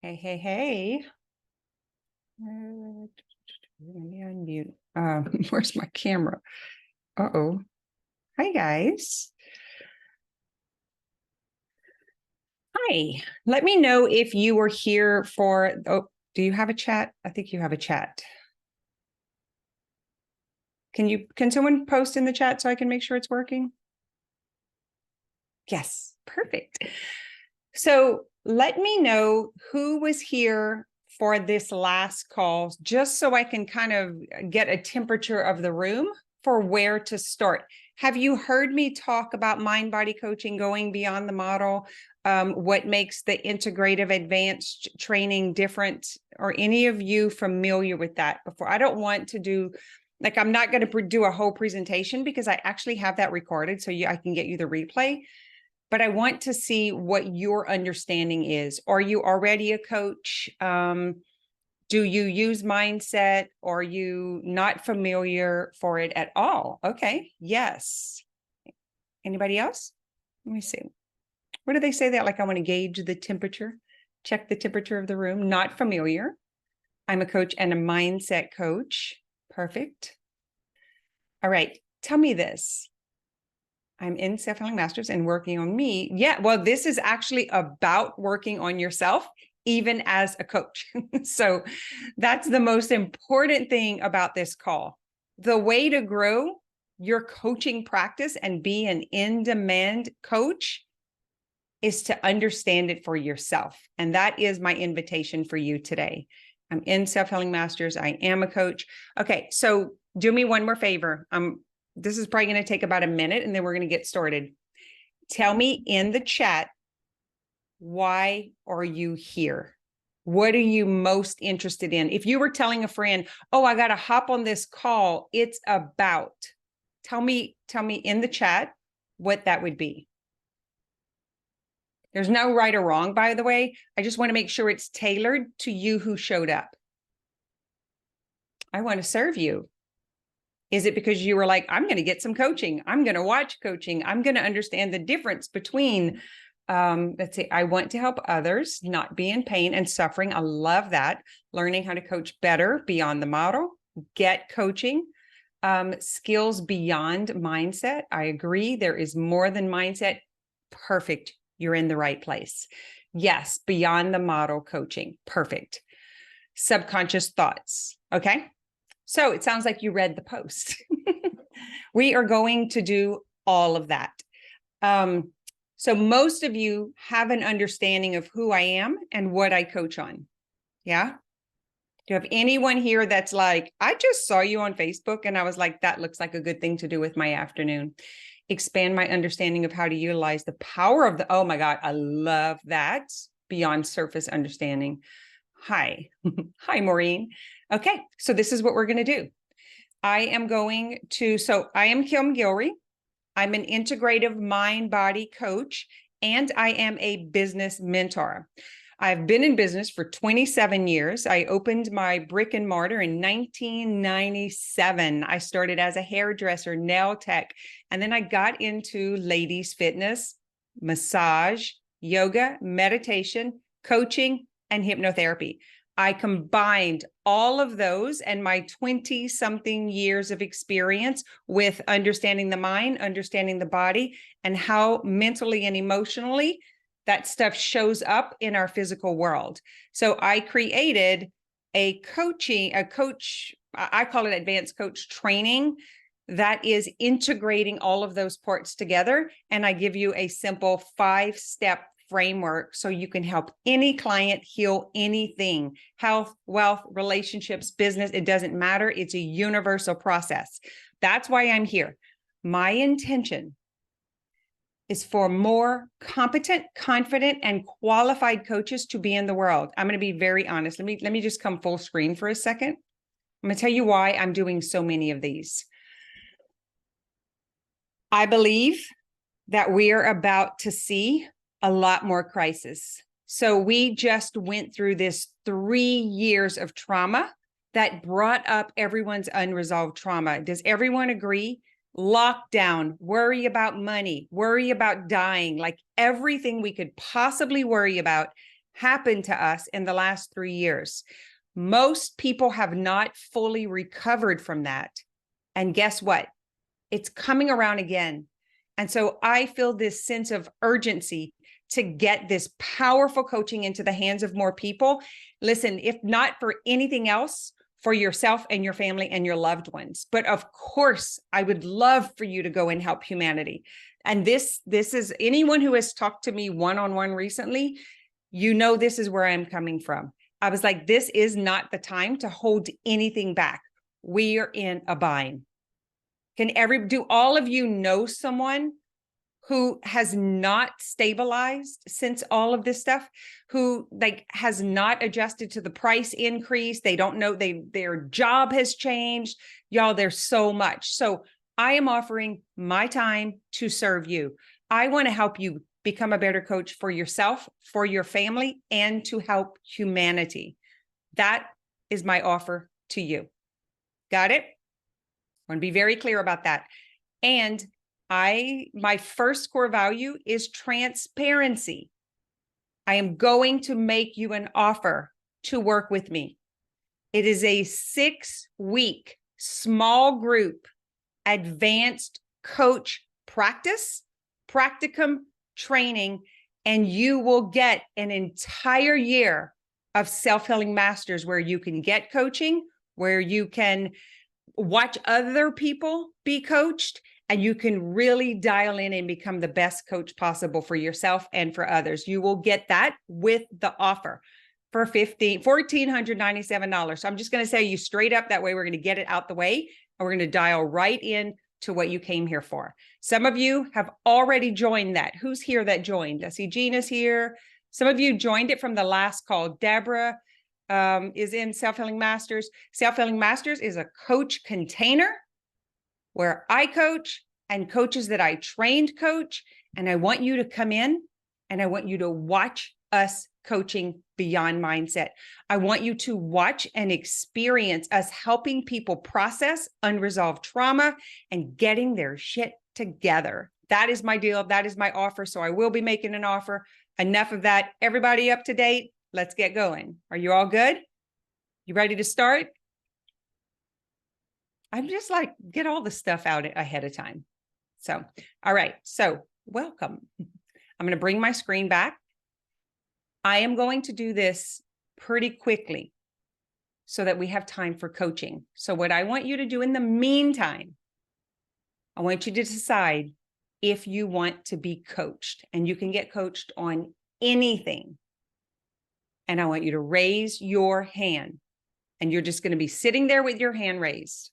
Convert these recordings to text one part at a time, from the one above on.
Hey, hey, hey. Let me unmute. Where's my camera? Uh-oh. Hi, guys. Hi. Let me know if you were here for, do you have a chat? I think you have a chat. Can someone post in the chat so I can make sure it's working? Yes, perfect. So let me know who was here for this last call, just so I can kind of get a temperature of the room for where to start. Have you heard me talk about mind-body coaching, going beyond the model? What makes the integrative advanced training different? Are any of you familiar with that before? I don't want to do, like, I'm not going to do a whole presentation because I actually have that recorded, so I can get you the replay. But I want to see what your understanding is. Are you already a coach? Do you use mindset? Are you not familiar for it at all? Okay, yes. Anybody else? Let me see. What do they say that? Like, I want to gauge the temperature, check the temperature of the room. Not familiar. I'm a coach and a mindset coach. Perfect. All right, tell me this. I'm in Self-Healing Masters and working on me. Yeah, well, this is actually about working on yourself, even as a coach. So that's the most important thing about this call. The way to grow your coaching practice and be an in-demand coach is to understand it for yourself. And that is my invitation for you today. I'm in Self-Healing Masters. I am a coach. Okay, so do me one more favor. This is probably going to take about a minute and then we're going to get started. Tell me in the chat, why are you here? What are you most interested in? If you were telling a friend, oh, I got to hop on this call, it's about, tell me in the chat what that would be. There's no right or wrong, by the way. I just want to make sure it's tailored to you who showed up. I want to serve you. Is it because you were like, I'm going to get some coaching. I'm going to watch coaching. I'm going to understand the difference between, let's say, I want to help others not be in pain and suffering. I love that. Learning how to coach better beyond the model, get coaching, skills beyond mindset. I agree. There is more than mindset. Perfect. You're in the right place. Yes. Beyond the model coaching. Perfect. Subconscious thoughts. Okay. So it sounds like you read the post. We are going to do all of that. So most of you have an understanding of who I am and what I coach on. Yeah. Do you have anyone here that's like, I just saw you on Facebook and I was like, that looks like a good thing to do with my afternoon. Expand my understanding of how to utilize the power of the, oh my God, I love that. Beyond surface understanding. Hi. Hi, Maureen. Okay, so this is what we're going to do. I am Kim Gilry. I'm an integrative mind-body coach, and I am a business mentor. I've been in business for 27 years. I opened my brick and mortar in 1997. I started as a hairdresser, nail tech, and then I got into ladies' fitness, massage, yoga, meditation, coaching, and hypnotherapy. I combined all of those and my 20-something years of experience with understanding the mind, understanding the body, and how mentally and emotionally that stuff shows up in our physical world. So I created a coach, I call it advanced coach training, that is integrating all of those parts together. And I give you a simple 5-step framework so you can help any client heal anything: health, wealth, relationships, business. It doesn't matter. It's a universal process. That's why I'm here. My intention is for more competent, confident, and qualified coaches to be in the world. I'm going to be very honest. Let me just come full screen for a second. I'm going to tell you why I'm doing so many of these. I believe that we are about to see a lot more crisis. So we just went through this 3 years of trauma that brought up everyone's unresolved trauma. Does everyone agree? Lockdown, worry about money, worry about dying, like everything we could possibly worry about happened to us in the last 3 years. Most people have not fully recovered from that. And guess what? It's coming around again. And so I feel this sense of urgency to get this powerful coaching into the hands of more people. Listen, if not for anything else, for yourself and your family and your loved ones. But of course, I would love for you to go and help humanity. And this is anyone who has talked to me one-on-one recently, you know, this is where I'm coming from. I was like, this is not the time to hold anything back. We are in a bind. Do all of you know someone who has not stabilized since all of this stuff, who like has not adjusted to the price increase? They don't know, their job has changed. Y'all, there's so much. So I am offering my time to serve you. I want to help you become a better coach for yourself, for your family, and to help humanity. That is my offer to you. Got it? I want to be very clear about that. And my first core value is transparency. I am going to make you an offer to work with me. It is a 6-week small group advanced coach practicum training, and you will get an entire year of self-healing masters where you can get coaching, where you can watch other people be coached, and you can really dial in and become the best coach possible for yourself and for others. You will get that with the offer for $1,497. So I'm just going to say you straight up, that way we're going to get it out the way, and we're going to dial right in to what you came here for. Some of you have already joined that. Who's here that joined? I see Gina's here. Some of you joined it from the last call. Deborah is in Self-Healing Masters. Self-Healing Masters is a coach container where I coach and coaches that I trained coach. And I want you to come in and I want you to watch us coaching beyond mindset. I want you to watch and experience us helping people process unresolved trauma and getting their shit together. That is my deal. That is my offer. So I will be making an offer. Enough of that. Everybody up to date? Let's get going. Are you all good? You ready to start? I'm just like, get all the stuff out ahead of time. So, all right. So welcome. I'm going to bring my screen back. I am going to do this pretty quickly so that we have time for coaching. So what I want you to do in the meantime, I want you to decide if you want to be coached, and you can get coached on anything. And I want you to raise your hand, and you're just going to be sitting there with your hand raised.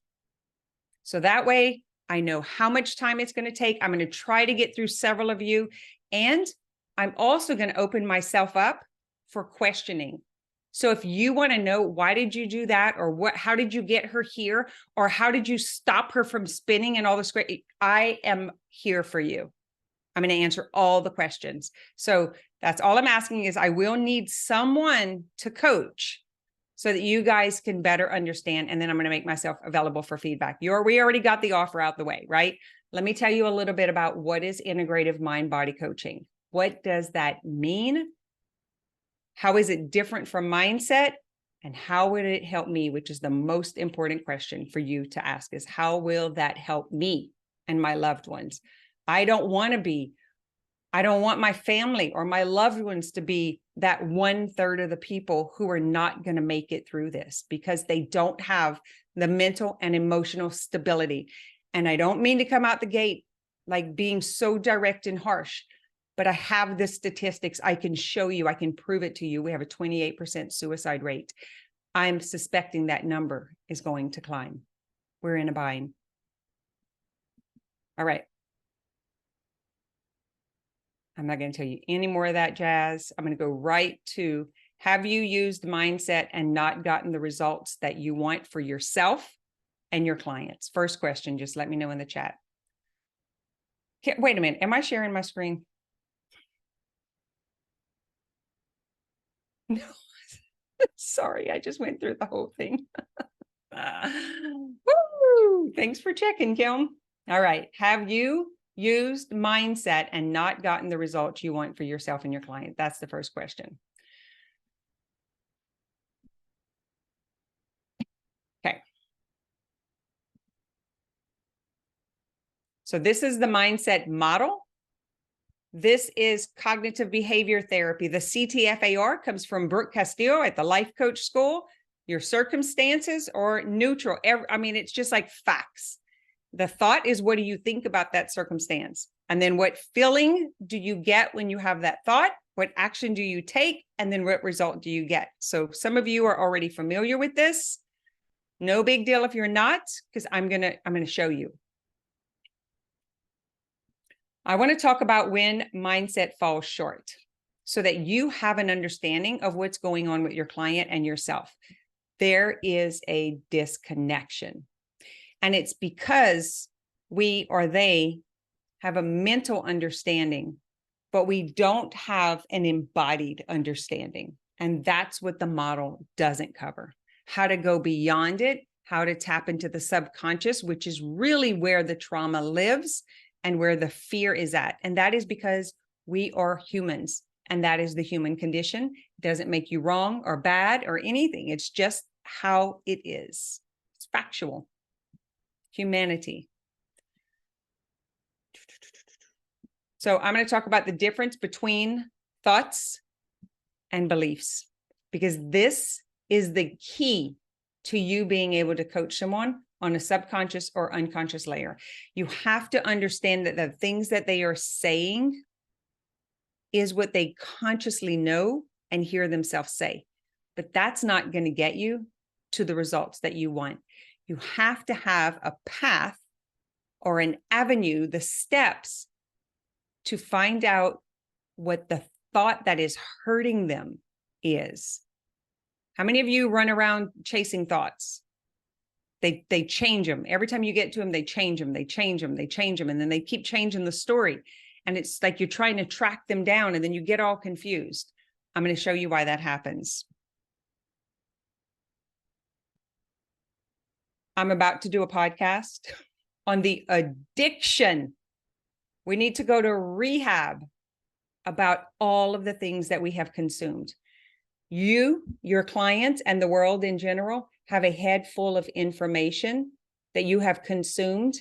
So that way I know how much time it's going to take. I'm going to try to get through several of you. And I'm also going to open myself up for questioning. So if you want to know, why did you do that? Or how did you get her here? Or how did you stop her from spinning and all this great? I am here for you. I'm going to answer all the questions. So that's all I'm asking is I will need someone to coach so that you guys can better understand. And then I'm going to make myself available for feedback. We already got the offer out the way, right? Let me tell you a little bit about what is integrative mind-body coaching. What does that mean? How is it different from mindset? And how would it help me? Which is the most important question for you to ask, is how will that help me and my loved ones? I don't want my family or my loved ones to be that 1/3 of the people who are not going to make it through this because they don't have the mental and emotional stability. And I don't mean to come out the gate like being so direct and harsh, but I have the statistics. I can show you, I can prove it to you. We have a 28% suicide rate. I'm suspecting that number is going to climb. We're in a bind. All right. I'm not going to tell you any more of that jazz. I'm going to go right to, have you used mindset and not gotten the results that you want for yourself and your clients? First question, just let me know in the chat. Wait a minute. Am I sharing my screen? No, sorry. I just went through the whole thing. Woo! Thanks for checking, Kim. All right. Have you used mindset and not gotten the results you want for yourself and your client? That's the first question. So this is the mindset model. This is cognitive behavior therapy. The CTFAR comes from Brooke Castillo at the Life Coach School. Your circumstances are neutral. I mean, it's just like facts. The thought is, what do you think about that circumstance? And then what feeling do you get when you have that thought? What action do you take? And then what result do you get? So some of you are already familiar with this. No big deal if you're not, because I'm gonna show you. I want to talk about when mindset falls short so that you have an understanding of what's going on with your client and yourself. There is a disconnection. And it's because we or they have a mental understanding, but we don't have an embodied understanding. And that's what the model doesn't cover. How to go beyond it, how to tap into the subconscious, which is really where the trauma lives and where the fear is at. And that is because we are humans, and that is the human condition. It doesn't make you wrong or bad or anything. It's just how it is. It's factual. Humanity. So I'm going to talk about the difference between thoughts and beliefs, because this is the key to you being able to coach someone on a subconscious or unconscious layer. You have to understand that the things that they are saying is what they consciously know and hear themselves say. But that's not going to get you to the results that you want. You have to have a path or an avenue, the steps to find out what the thought that is hurting them is. How many of you run around chasing thoughts? They change them. Every time you get to them, they change them, they change them, they change them, and then they keep changing the story. And it's like you're trying to track them down, and then you get all confused. I'm going to show you why that happens. I'm about to do a podcast on the addiction. We need to go to rehab about all of the things that we have consumed. You, your clients, and the world in general have a head full of information that you have consumed,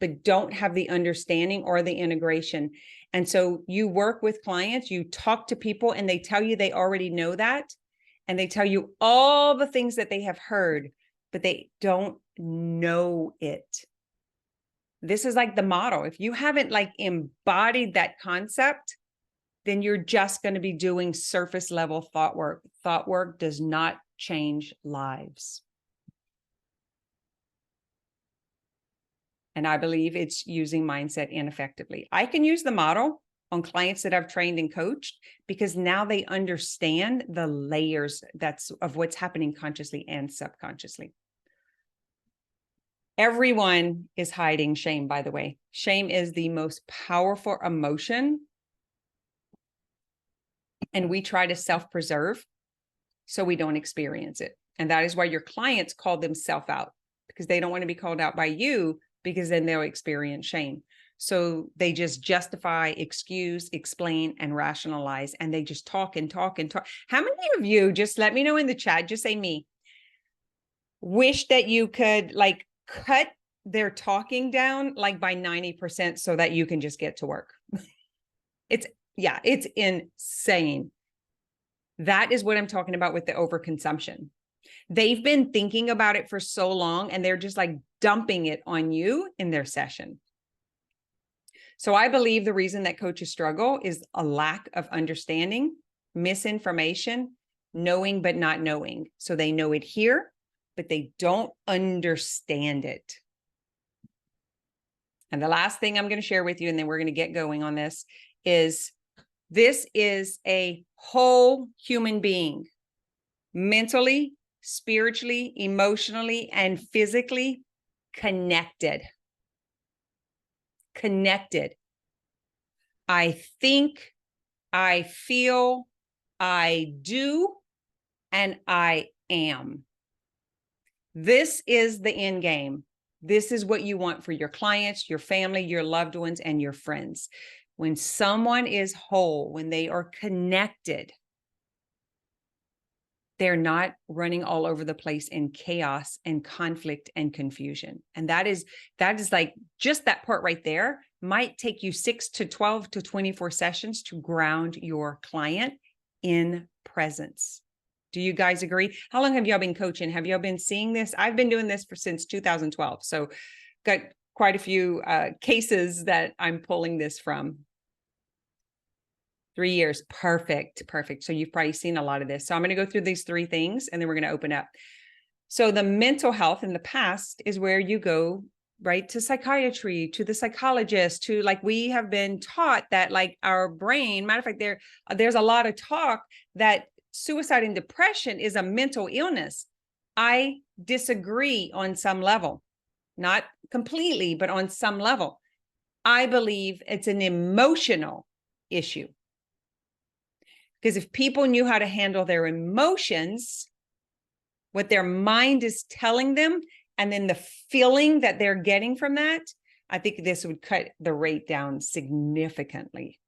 but don't have the understanding or the integration. And so you work with clients, you talk to people, and they tell you they already know that. And they tell you all the things that they have heard, but they don't know it. This is like the model. If you haven't like embodied that concept, then you're just going to be doing surface level thought work. Thought work does not change lives. And I believe it's using mindset ineffectively. I can use the model on clients that I've trained and coached because now they understand the layers of what's happening consciously and subconsciously. Everyone is hiding shame, by the way. Shame is the most powerful emotion. And we try to self-preserve so we don't experience it. And that is why your clients call themselves out, because they don't want to be called out by you, because then they'll experience shame. So they just justify, excuse, explain, and rationalize. And they just talk and talk and talk. How many of you, just let me know in the chat, just say me, wish that you could like cut their talking down like by 90% so that you can just get to work? It's insane. That is what I'm talking about with the overconsumption. They've been thinking about it for so long, and they're just like dumping it on you in their session. So I believe the reason that coaches struggle is a lack of understanding, misinformation, knowing but not knowing. So they know it here, but they don't understand it. And the last thing I'm going to share with you, and then we're going to get going on this is a whole human being, mentally, spiritually, emotionally, and physically connected. Connected. I think, I feel, I do, and I am. This is the end game. This is what you want for your clients, your family, your loved ones, and your friends. When someone is whole, when they are connected, They're not running all over the place in chaos and conflict and confusion. And that is like just that part right there might take you 6 to 12 to 24 sessions to ground your client in presence. Do you guys agree? How long have y'all been coaching? Have y'all been seeing this? I've been doing this since 2012. So got quite a few cases that I'm pulling this from. 3 years. Perfect. So you've probably seen a lot of this. So I'm going to go through these 3 things and then we're going to open up. So the mental health in the past is where you go, right, to psychiatry, to the psychologist, to like we have been taught that like our brain, matter of fact, there's a lot of talk that suicide and depression is a mental illness. I disagree on some level, not completely, but on some level. I believe it's an emotional issue. Because if people knew how to handle their emotions, what their mind is telling them, and then the feeling that they're getting from that, I think this would cut the rate down significantly.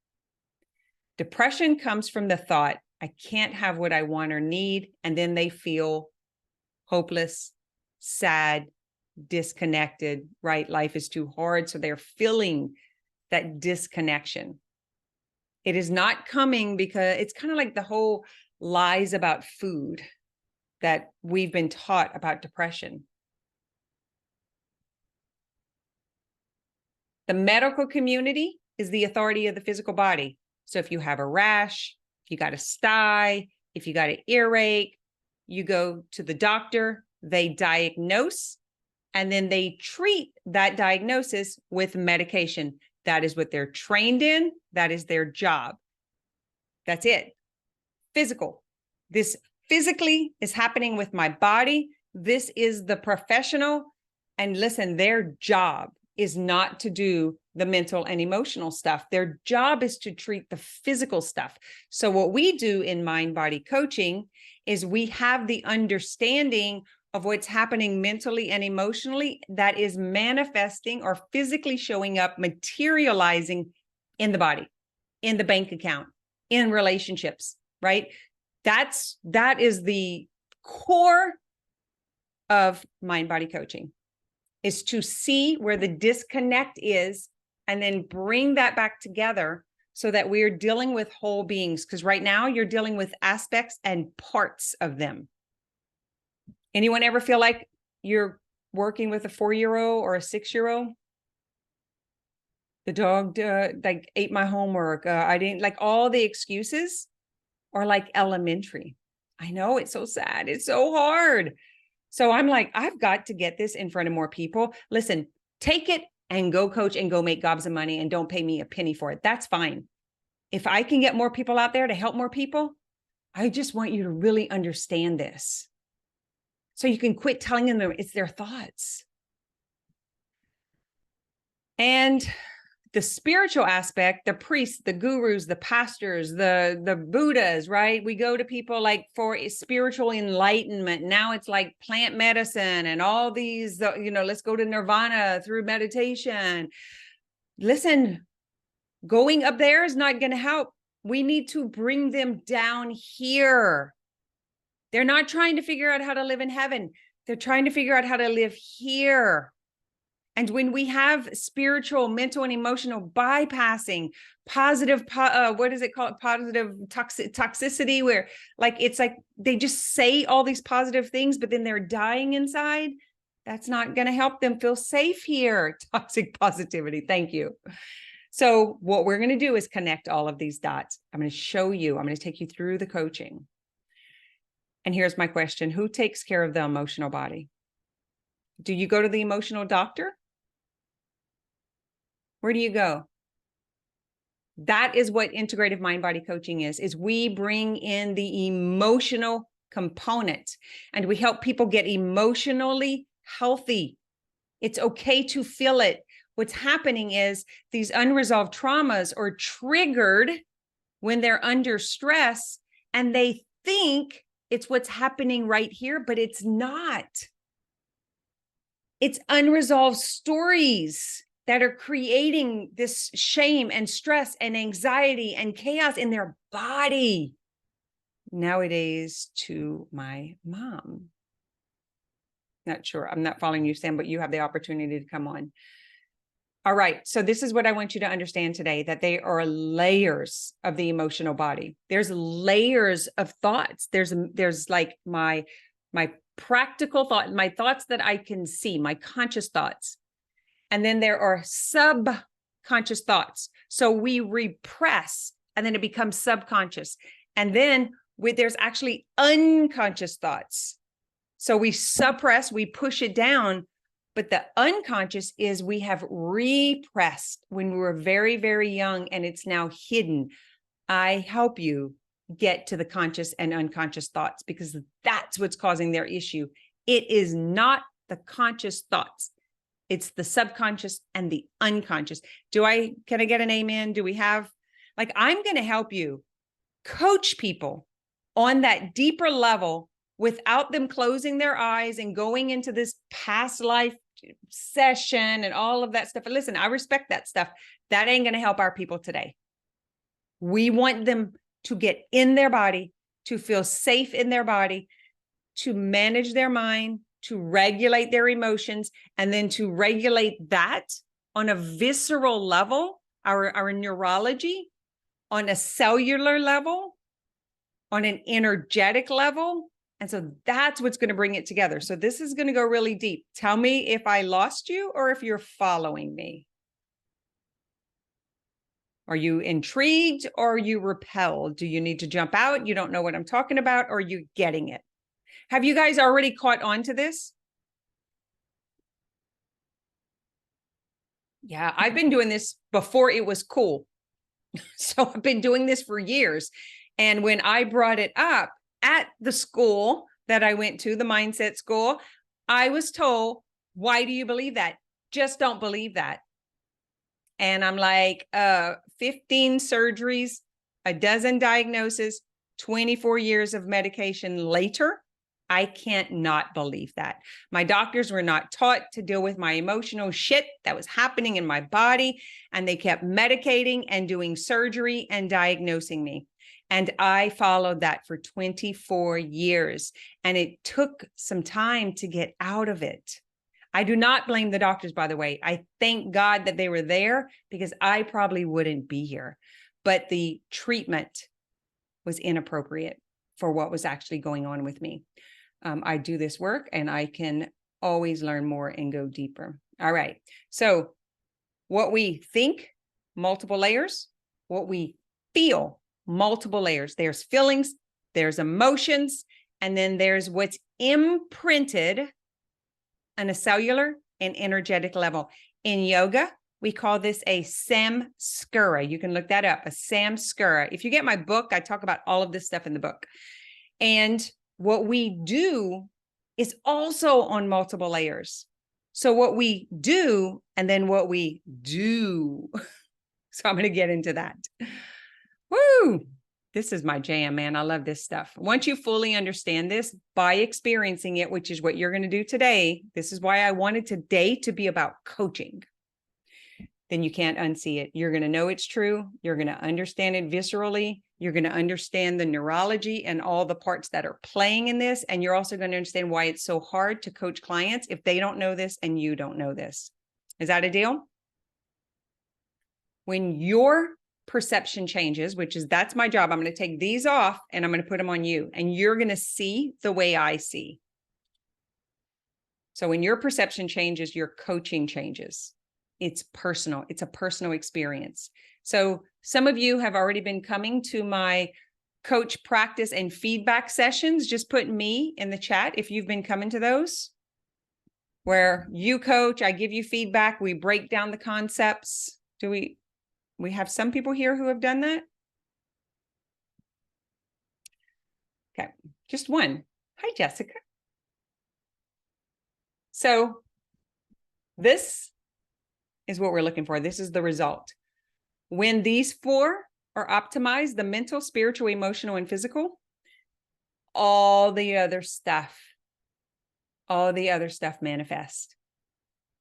Depression comes from the thought, I can't have what I want or need, and then they feel hopeless, sad, disconnected, right? Life is too hard, so they're feeling that disconnection. It is not coming because it's kind of like the whole lies about food that we've been taught about depression. The medical community is the authority of the physical body. So if you have a rash, if you got a sty, if you got an earache, you go to the doctor, they diagnose, and then they treat that diagnosis with medication. That is what they're trained in. That is their job. That's it. Physical. This physically is happening with my body. This is the professional. And listen, their job is not to do the mental and emotional stuff. Their job is to treat the physical stuff. So what we do in mind-body coaching is we have the understanding of what's happening mentally and emotionally that is manifesting or physically showing up, materializing in the body, in the bank account, in relationships, right? That is the core of mind-body coaching, is to see where the disconnect is and then bring that back together so that we're dealing with whole beings. Because right now you're dealing with aspects and parts of them. Anyone ever feel like you're working with a 4-year-old or a 6-year-old? The dog like ate my homework. I didn't, like, all the excuses are like elementary. I know, it's so sad. It's so hard. So I'm like, I've got to get this in front of more people. Listen, take it and go coach and go make gobs of money and don't pay me a penny for it. That's fine. If I can get more people out there to help more people, I just want you to really understand this. So you can quit telling them it's their thoughts. And the spiritual aspect, the priests, the gurus, the pastors, the Buddhas, right? We go to people like for spiritual enlightenment. Now it's like plant medicine and all these, let's go to nirvana through meditation. Listen, going up there is not going to help. We need to bring them down here. They're not trying to figure out how to live in heaven. They're trying to figure out how to live here. And when we have spiritual, mental, and emotional bypassing, positive, what is it called? Positive toxicity, where like, it's like they just say all these positive things, but then they're dying inside. That's not going to help them feel safe here. Toxic positivity. Thank you. So what we're going to do is connect all of these dots. I'm going to show you, I'm going to take you through the coaching. And here's my question. Who takes care of the emotional body? Do you go to the emotional doctor? Where do you go? That is what integrative mind-body coaching is we bring in the emotional component and we help people get emotionally healthy. It's okay to feel it. What's happening is these unresolved traumas are triggered when they're under stress and they think it's what's happening right here, but it's not. It's unresolved stories that are creating this shame and stress and anxiety and chaos in their body. nowadays to my mom. Not sure. I'm not following you, Sam, but you have the opportunity to come on. All right. So this is what I want you to understand today, that they are layers of the emotional body. There's layers of thoughts. There's like my practical thought, my thoughts that I can see, my conscious thoughts. And then there are subconscious thoughts. So we repress and then it becomes subconscious. And then there's actually unconscious thoughts. So we suppress, we push it down. But the unconscious is we have repressed when we were very, very young, and it's now hidden. I help you get to the conscious and unconscious thoughts because that's what's causing their issue. It is not the conscious thoughts. It's the subconscious and the unconscious. Can I get an amen? Do we have, I'm going to help you coach people on that deeper level without them closing their eyes and going into this past life session and all of that stuff. And listen, I respect that stuff. That ain't going to help our people today. We want them to get in their body, to feel safe in their body, to manage their mind, to regulate their emotions, and then to regulate that on a visceral level, our neurology, on a cellular level, on an energetic level. And so that's what's going to bring it together. So this is going to go really deep. Tell me if I lost you or if you're following me. Are you intrigued or are you repelled? Do you need to jump out? You don't know what I'm talking about, or are you getting it? Have you guys already caught on to this? Yeah, I've been doing this before it was cool. So I've been doing this for years. And when I brought it up at the school that I went to, the mindset school, I was told, why do you believe that? Just don't believe that. And I'm like, 15 surgeries, a dozen diagnoses, 24 years of medication later, I can't not believe that. My doctors were not taught to deal with my emotional shit that was happening in my body, and they kept medicating and doing surgery and diagnosing me. And I followed that for 24 years, and it took some time to get out of it. I do not blame the doctors, by the way. I thank God that they were there because I probably wouldn't be here. But the treatment was inappropriate for what was actually going on with me. I do this work and I can always learn more and go deeper. All right. So what we think, multiple layers, what we feel, multiple layers. There's feelings, there's emotions, and then there's what's imprinted on a cellular and energetic level. In yoga, we call this a samskara. You can look that up, a samskara. If you get my book, I talk about all of this stuff in the book. And what we do is also on multiple layers. So what we do and then what we do. So I'm going to get into that. Woo! This is my jam, man. I love this stuff. Once you fully understand this by experiencing it, which is what you're going to do today, this is why I wanted today to be about coaching. Then you can't unsee it. You're going to know it's true. You're going to understand it viscerally. You're going to understand the neurology and all the parts that are playing in this. And you're also going to understand why it's so hard to coach clients if they don't know this and you don't know this. Is that a deal? When your perception changes, that's my job. I'm going to take these off and I'm going to put them on you, and you're going to see the way I see. So when your perception changes, your coaching changes. It's personal. It's a personal experience. So some of you have already been coming to my coach practice and feedback sessions. Just put me in the chat if you've been coming to those, where you coach, I give you feedback, we break down the concepts. Do we have some people here who have done that? Okay, just one. Hi, Jessica. So this is what we're looking for. This is the result. When these four are optimized, the mental, spiritual, emotional, and physical, all the other stuff manifest.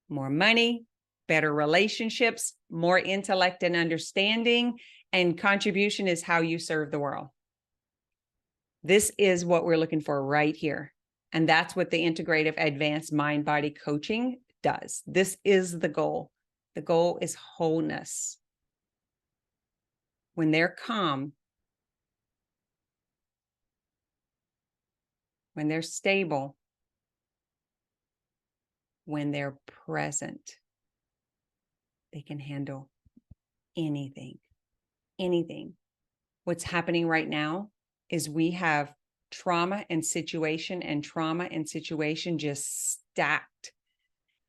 More money, better relationships, more intellect and understanding, and contribution is how you serve the world. This is what we're looking for right here. And that's what the integrative advanced mind-body coaching does. This is the goal. The goal is wholeness. When they're calm, when they're stable, when they're present, they can handle anything, anything. What's happening right now is we have trauma and situation just stacked.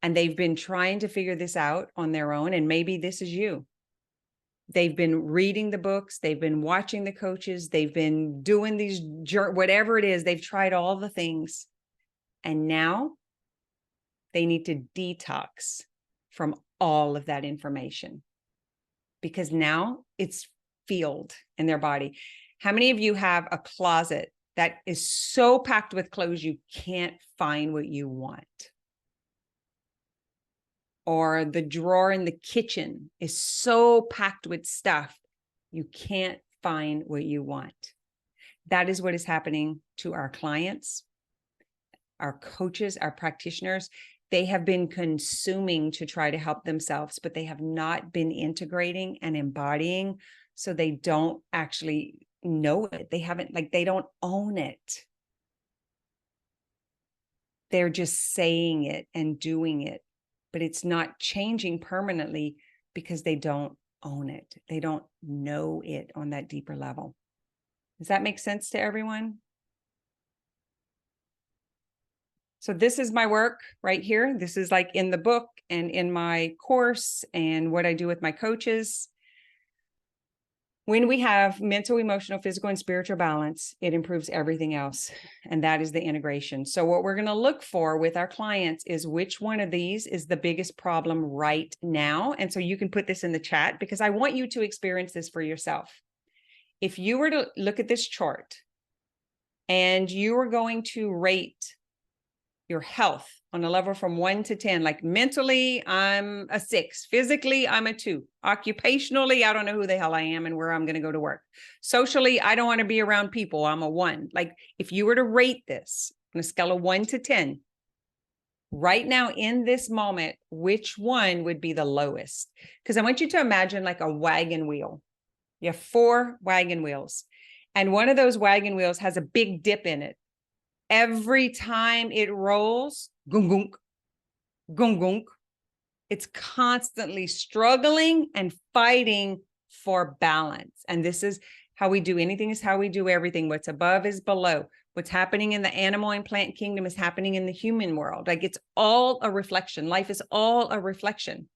And they've been trying to figure this out on their own. And maybe this is you. They've been reading the books. They've been watching the coaches. They've been doing these, whatever it is. They've tried all the things. And now they need to detox from all of that information, because now it's filled in their body. How many of you have a closet that is so packed with clothes you can't find what you want? Or the drawer in the kitchen is so packed with stuff you can't find what you want. That is what is happening to our clients, our coaches, our practitioners. They have been consuming to try to help themselves, but they have not been integrating and embodying, so they don't actually know it. They haven't, like, they don't own it. They're just saying it and doing it, but it's not changing permanently because they don't own it. They don't know it on that deeper level. Does that make sense to everyone? So this is my work right here. This is like in the book and in my course and what I do with my coaches. When we have mental, emotional, physical, and spiritual balance, it improves everything else. And that is the integration. So what we're going to look for with our clients is which one of these is the biggest problem right now. And so you can put this in the chat, because I want you to experience this for yourself. If you were to look at this chart and you were going to rate your health on a level from 1 to 10, like mentally, I'm a 6, physically, I'm a 2, occupationally, I don't know who the hell I am and where I'm going to go to work. Socially, I don't want to be around people. I'm a 1. Like, if you were to rate this on a scale of 1 to 10, right now in this moment, which one would be the lowest? Because I want you to imagine like a wagon wheel. You have 4 wagon wheels, and one of those wagon wheels has a big dip in it. Every time it rolls, gung gunk, gung gunk, it's constantly struggling and fighting for balance. And this is how we do anything, is how we do everything. What's above is below. What's happening in the animal and plant kingdom is happening in the human world. Like, it's all a reflection. Life is all a reflection.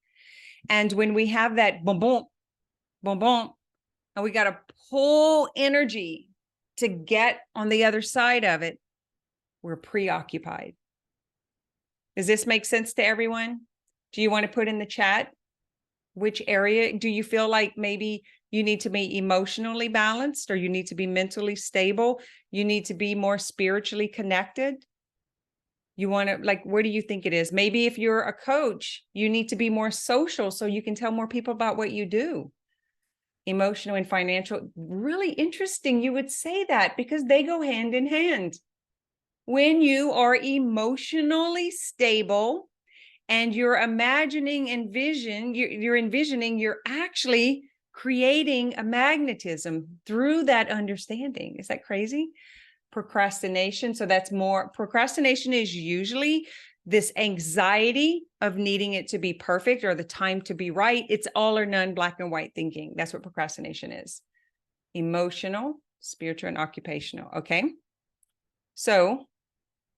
And when we have that boom, boom, boom, boom, and we got to pull energy to get on the other side of it, we're preoccupied. Does this make sense to everyone? Do you want to put in the chat which area do you feel like maybe you need to be emotionally balanced, or you need to be mentally stable? You need to be more spiritually connected? You want to, like, where do you think it is? Maybe if you're a coach, you need to be more social so you can tell more people about what you do. Emotional and financial. Really interesting you would say that, because they go hand in hand. When you are emotionally stable and you're imagining you're envisioning, you're actually creating a magnetism through that understanding. Is that crazy? Procrastination. So that's more, procrastination is usually this anxiety of needing it to be perfect or the time to be right. It's all or none, black and white thinking. That's what procrastination is. Emotional, spiritual, and occupational. Okay. So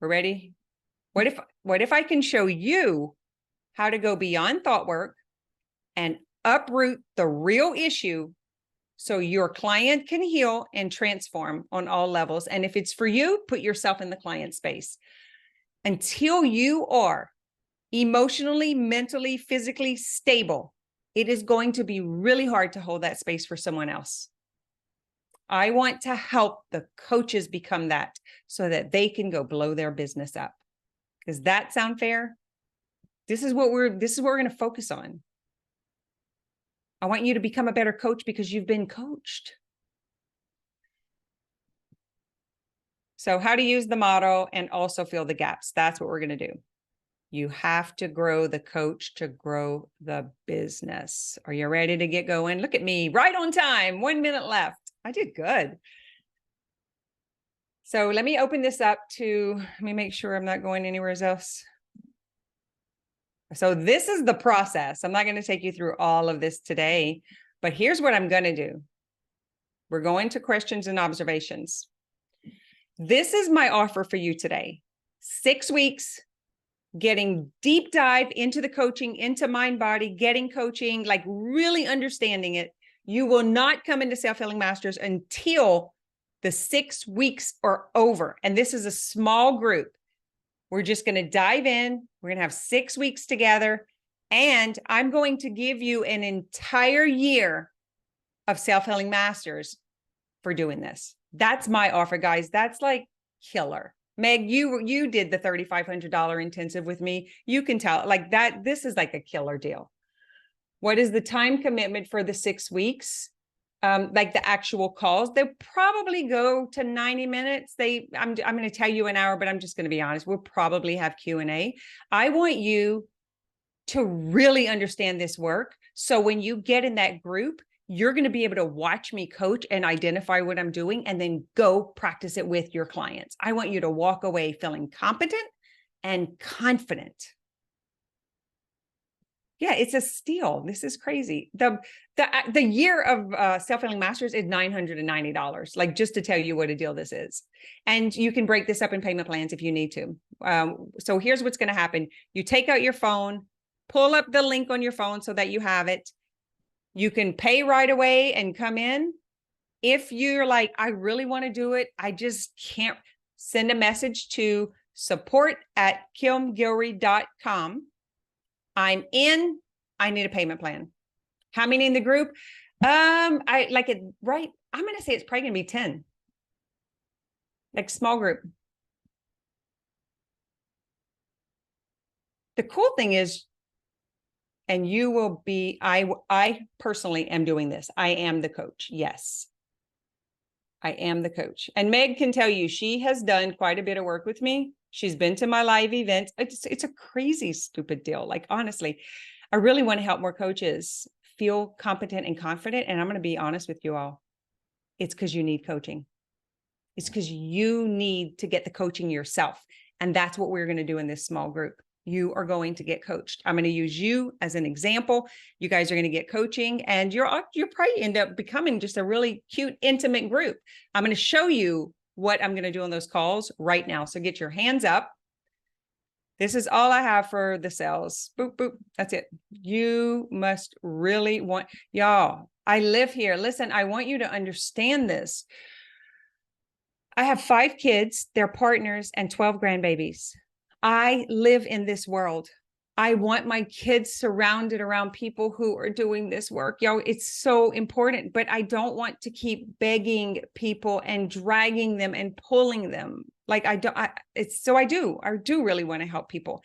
we're ready. What if I can show you how to go beyond thought work and uproot the real issue so your client can heal and transform on all levels? And if it's for you, put yourself in the client space. Until you are emotionally, mentally, physically stable, it is going to be really hard to hold that space for someone else. I want to help the coaches become that so that they can go blow their business up. Does that sound fair? This is what we're going to focus on. I want you to become a better coach because you've been coached. So how to use the model and also fill the gaps. That's what we're going to do. You have to grow the coach to grow the business. Are you ready to get going? Look at me, right on time. 1 minute left. I did good. So let me open this up to, let me make sure I'm not going anywhere else. So this is the process. I'm not going to take you through all of this today, but here's what I'm going to do. We're going to questions and observations. This is my offer for you today. 6 weeks, getting deep dive into the coaching, into mind body, getting coaching, like really understanding it. You will not come into Self-Healing Masters until the 6 weeks are over. And this is a small group. We're just going to dive in. We're going to have 6 weeks together. And I'm going to give you an entire year of Self-Healing Masters for doing this. That's my offer, guys. That's like killer. Meg, you did the $3,500 intensive with me. You can tell like that. This is like a killer deal. What is the time commitment for the 6 weeks? Like the actual calls, they'll probably go to 90 minutes. I'm going to tell you an hour, but I'm just going to be honest. We'll probably have Q&A. I want you to really understand this work. So when you get in that group, you're going to be able to watch me coach and identify what I'm doing and then go practice it with your clients. I want you to walk away feeling competent and confident. Yeah, it's a steal. This is crazy. The year of Self-Healing Masters is $990, like just to tell you what a deal this is. And you can break this up in payment plans if you need to. So here's what's going to happen. You take out your phone, pull up the link on your phone so that you have it. You can pay right away and come in. If you're like, I really want to do it, I just can't, send a message to support@kimgilry.com. I'm in, I need a payment plan. How many in the group? I like it, right? I'm going to say it's probably going to be 10. Like small group. The cool thing is, and you will be, I personally am doing this. I am the coach. Yes. I am the coach. And Meg can tell you, she has done quite a bit of work with me. She's been to my live events. It's a crazy, stupid deal. Like, honestly, I really want to help more coaches feel competent and confident. And I'm going to be honest with you all. It's because you need coaching. It's because you need to get the coaching yourself. And that's what we're going to do in this small group. You are going to get coached. I'm going to use you as an example. You guys are going to get coaching and you'll probably end up becoming just a really cute, intimate group. I'm going to show you what I'm going to do on those calls right now. So get your hands up. This is all I have for the sales. Boop, boop. That's it. You must really want, y'all, I live here. Listen, I want you to understand this. I have 5 kids, their partners, and 12 grandbabies. I live in this world. I want my kids surrounded around people who are doing this work. Yo, it's so important, but I don't want to keep begging people and dragging them and pulling them. Like I do really want to help people.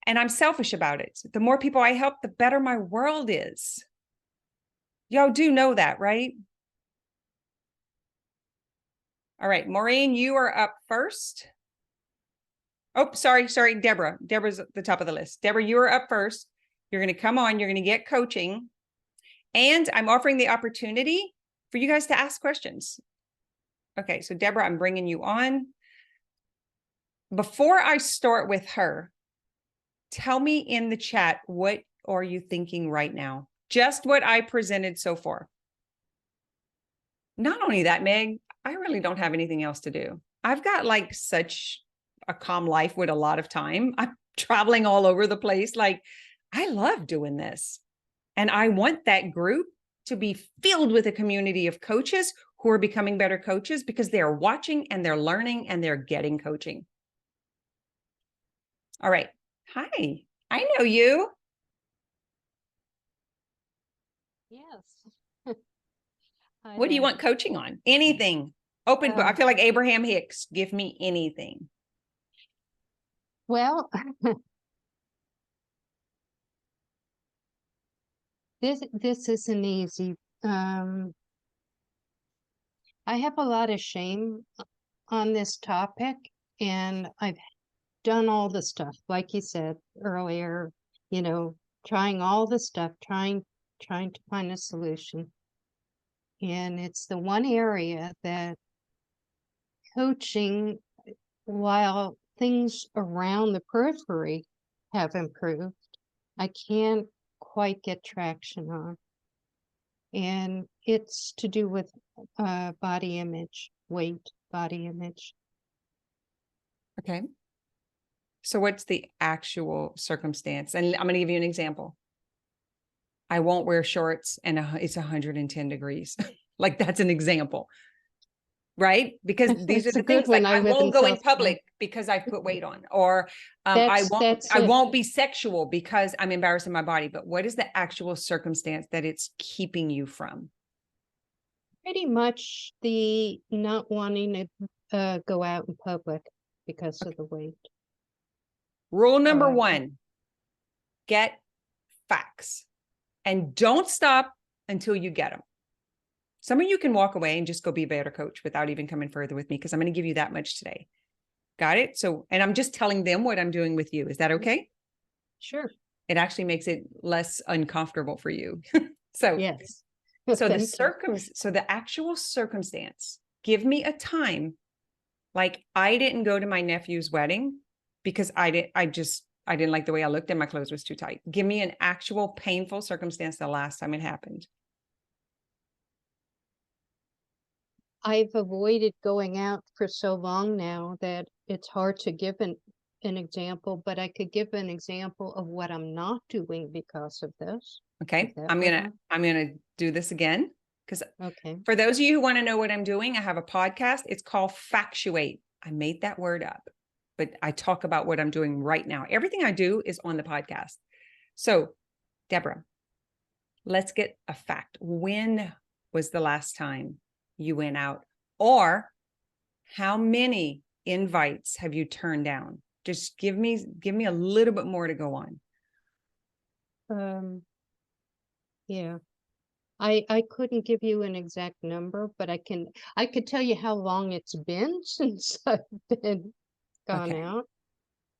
And I'm selfish about it. The more people I help, the better my world is. Y'all do know that, right? All right, Maureen, you are up first. Oh, sorry, Deborah. Deborah's at the top of the list. Deborah, you are up first. You're going to come on. You're going to get coaching. And I'm offering the opportunity for you guys to ask questions. Okay, so Deborah, I'm bringing you on. Before I start with her, tell me in the chat, what are you thinking right now? Just what I presented so far. Not only that, Meg, I really don't have anything else to do. I've got like such a calm life with a lot of time. I'm traveling all over the place. Like, I love doing this. And I want that group to be filled with a community of coaches who are becoming better coaches because they're watching and they're learning and they're getting coaching. All right. Hi, I know you. Yes. What do you want coaching on? Anything. Open book. I feel like Abraham Hicks. Give me anything. Well, this isn't easy. I have a lot of shame on this topic, and I've done all the stuff, like you said earlier, trying all the stuff, trying to find a solution. And it's the one area that coaching, while things around the periphery have improved, I can't quite get traction on. And it's to do with body image, weight, body image. Okay. So what's the actual circumstance? And I'm going to give you an example. I won't wear shorts and it's 110 degrees. Like that's an example. Right? Because these are It's a the good things like one. I I live in won't go in South public because I've put weight on, or I That's it. won't be sexual because I'm embarrassed in my body. But what is the actual circumstance that it's keeping you from? Pretty much the not wanting to go out in public because of the weight. Rule number Uh, 1, get facts and don't stop until you get them. Some of you can walk away and just go be a better coach without even coming further with me, because I'm going to give you that much today. Got it? So, and I'm just telling them what I'm doing with you. Is that okay? Sure. It actually makes it less uncomfortable for you. So, Yes. so Thank you. so the actual circumstance, give me a time. Like I didn't go to my nephew's wedding because I didn't like the way I looked and my clothes was too tight. Give me an actual painful circumstance the last time it happened. I've avoided going out for so long now that it's hard to give an example, but I could give an example of what I'm not doing because of this. Okay. I'm going to do this again, because Okay. for those of you who want to know what I'm doing, I have a podcast. It's called Factuate. I made that word up, but I talk about what I'm doing right now. Everything I do is on the podcast. So, Deborah, let's get a fact. When was the last time you went out? Or how many invites have you turned down? Just give me a little bit more to go on. Yeah. I couldn't give you an exact number, but I could tell you how long it's been since I've been gone Okay. out.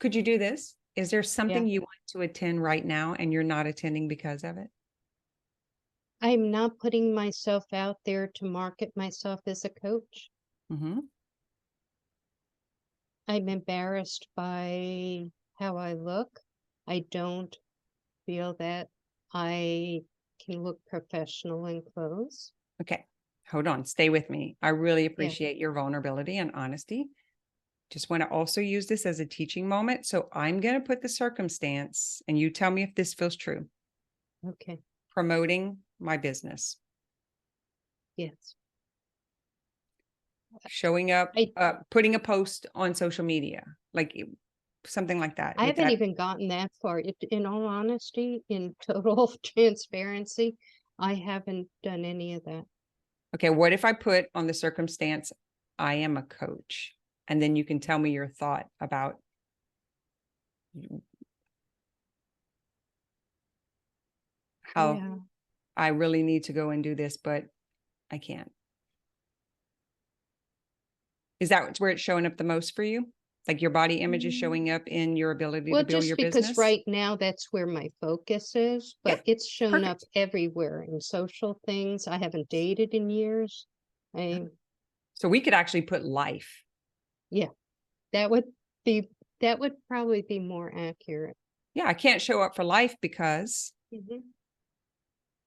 Could you do this? Is there something Yeah. you want to attend right now and you're not attending because of it? I'm not putting myself out there to market myself as a coach. Mm-hmm. I'm embarrassed by how I look. I don't feel that I can look professional in clothes. Okay. Hold on. Stay with me. I really Yeah. appreciate your vulnerability and honesty. Just want to also use this as a teaching moment. So I'm going to put the circumstance and you tell me if this feels true. Okay. Promoting my business, Yes. showing up, I putting a post on social media, like something like that. I Is haven't that even gotten that far. In all honesty, in total transparency, I haven't done any of that. okay? What if I put on the circumstance, I am a coach, and then you can tell me your thought about how Yeah. I really need to go and do this, but I can't. Is that where it's showing up the most for you? Like your body image is showing up in your ability Well, to build just your because business? right now that's where my focus is, Yeah, but it's shown up perfect. everywhere in social things. I haven't dated in years. So we could actually put life. Yeah, that would be that would probably be more accurate. Yeah, I can't show up for life because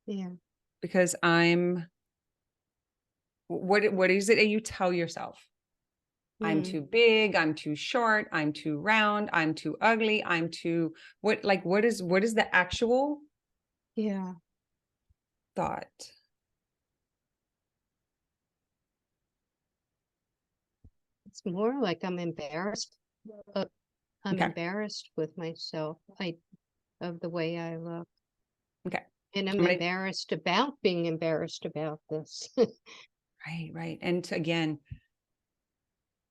Yeah. I'm what is it that you tell yourself? I'm Mm. too big, I'm too short, I'm too round, I'm too ugly, I'm too what is the actual Yeah. thought? It's more like I'm embarrassed. I'm Okay. embarrassed with myself. Of the way I look. Okay. And I'm I'm gonna embarrassed about being embarrassed about this. right. And again,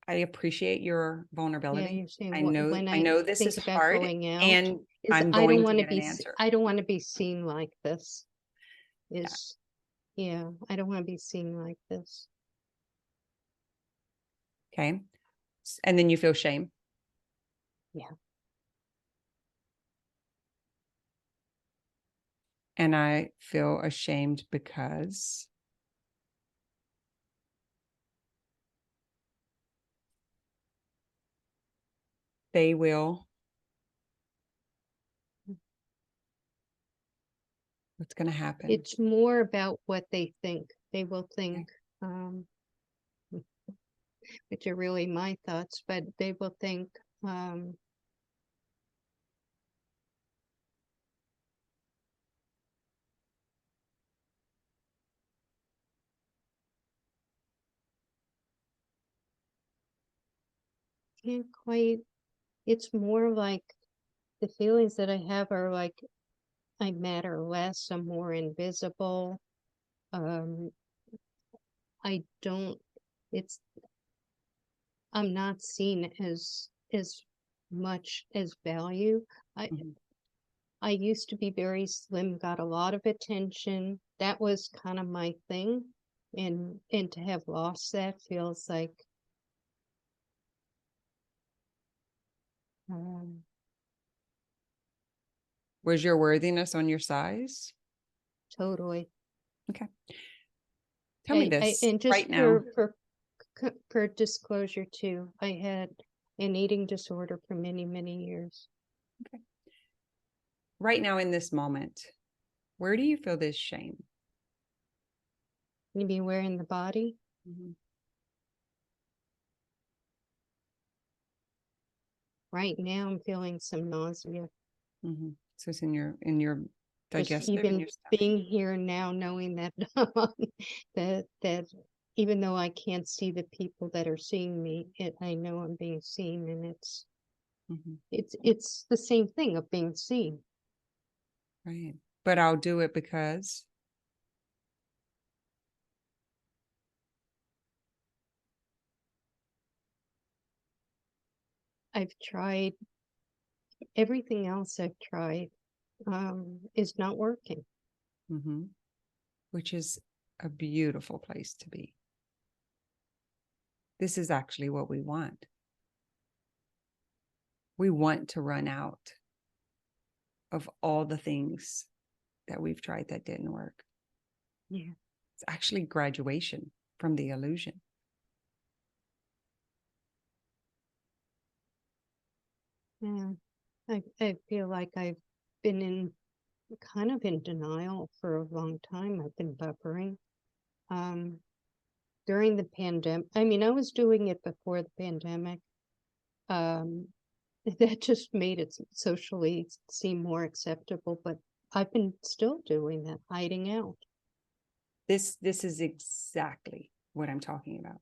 I appreciate your Yeah, vulnerability. you're saying when I I know this think is about hard going out, and is I'm I don't going to want to get an be answer. I don't want to be seen like this. Yeah. Yeah, I don't want to be seen like this. Okay. And then you feel shame. Yeah. And I feel ashamed because they will. What's going to happen? It's more about what they think. They will think, which are really my thoughts, but they will think, can't quite, it's more like the feelings that I have are like I matter less, I'm more invisible. Um, I don't, it's, I'm not seen as much as value. I Mhm. I used to be very slim, got a lot of attention. That was kind of my thing. And to have lost that feels like um, Was your worthiness on your size? totally. Okay. Tell me this And just right now. for disclosure too, I had an eating disorder for many, many years. Okay. Right now in this moment, where do you feel this shame? You mean where in the body? Mhm. Right now I'm feeling some nausea. Mhm. So it's in your Just digestive, in even your stomach. being here now, knowing that that even though I can't see the people that are seeing me, I know I'm being seen, and Mhm. it's the same thing of being seen. Right. But I'll do it because I've tried everything else I've tried is not working. mhm, which is a beautiful place to be. This is actually what we want. We want to run out of all the things that we've tried that didn't work. Yeah. It's actually graduation from the illusion. Yeah. I feel like I've been in kind of in denial for a long time. I've been buffering. Um, During the pandemic, I mean, I was doing it before the pandemic. Um, that just made it socially seem more acceptable, but I've been still doing that, hiding out. This is exactly what I'm talking about.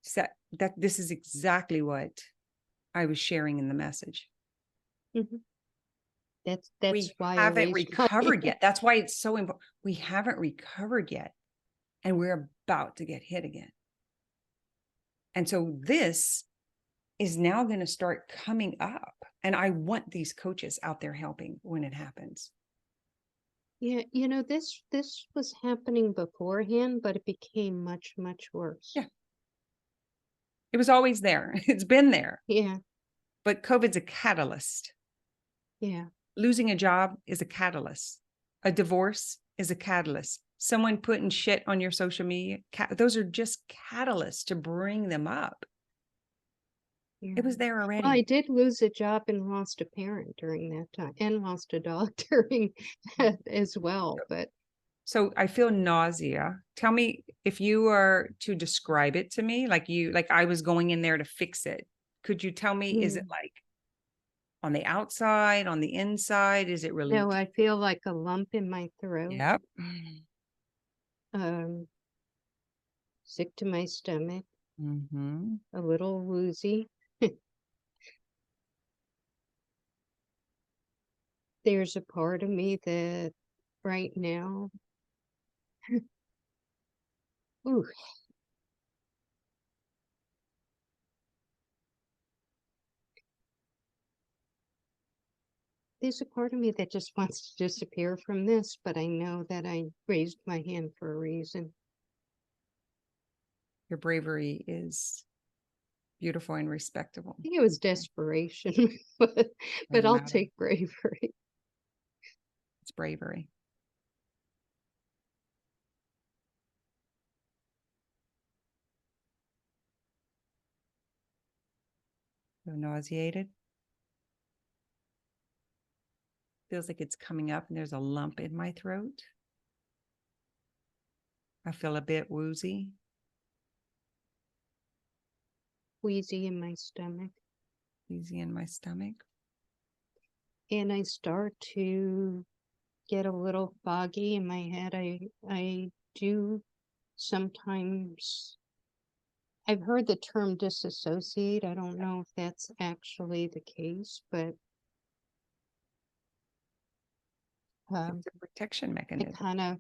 So that this is exactly what I was sharing in the message. Mhm. That's We why I haven't raised my recovered yet. That's why it's so important. We haven't recovered yet, and we're about to get hit again. And so this is now going to start coming up. And I want these coaches out there helping when it happens. Yeah, this was happening beforehand, but it became much, much worse. Yeah. It was always there. It's been there. Yeah, But COVID's a catalyst. yeah. Losing a job is a catalyst. A divorce is a catalyst. Someone putting shit on your social media, those are just catalysts to bring them up. Yeah. It was there Well, I already. did lose a job and lost a parent during that time, and lost a dog during that as well. But So I feel nausea. Tell me if you are to describe it to me, like I was going in there to fix it. Could you tell me, is it mm, like on the outside, on the inside? Is it really? no, I feel like a lump in my throat, Yep. um, sick to my stomach, Mm-hmm. a little woozy. There's a part of me that right now, ooh, there's a part of me that just wants to disappear from this, but I know that I raised my hand for a reason. Your bravery is beautiful and respectable. I think it was desperation, but Doesn't I'll matter. take bravery. It's bravery. Feel nauseated. Feels like it's coming up and there's a lump in my throat. I feel a bit woozy. Wheezy in my stomach. Easy in my stomach. And I start to get a little foggy in my head. I do sometimes. I've heard the term disassociate. I don't know if that's actually the case, but It's a protection I mechanism. kind of,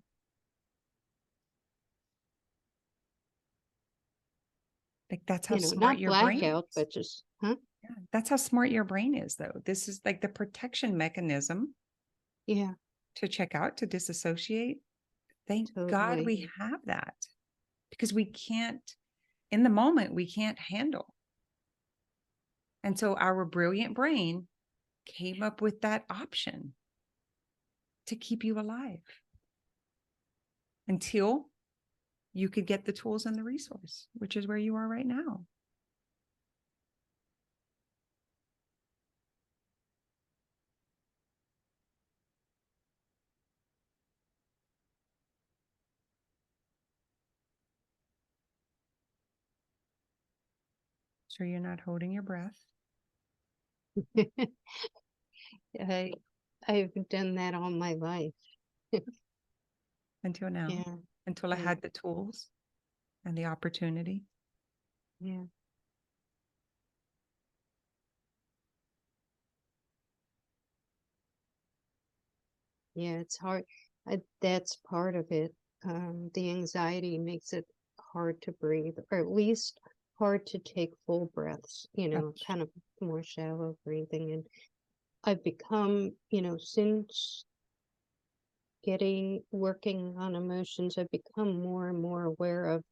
Like that's how smart not your brain blackout, is. but just, huh? Yeah, that's how smart your brain is, though. This is like the protection mechanism Yeah, to check out, to disassociate. Thank God totally. we have that, because we can't, in the moment, we can't handle. And so our brilliant brain came up with that option to keep you alive until you could get the tools and the resource, which is where you are right now. So you're not holding your breath I, I've done that all my life. until now, Yeah, until I yeah, had the tools and the opportunity. yeah. Yeah, it's hard. That's part of it. The anxiety makes it hard to breathe, or at least hard to take full breaths, That's kind of more shallow breathing. And I've become, since working on emotions, I've become more and more aware of,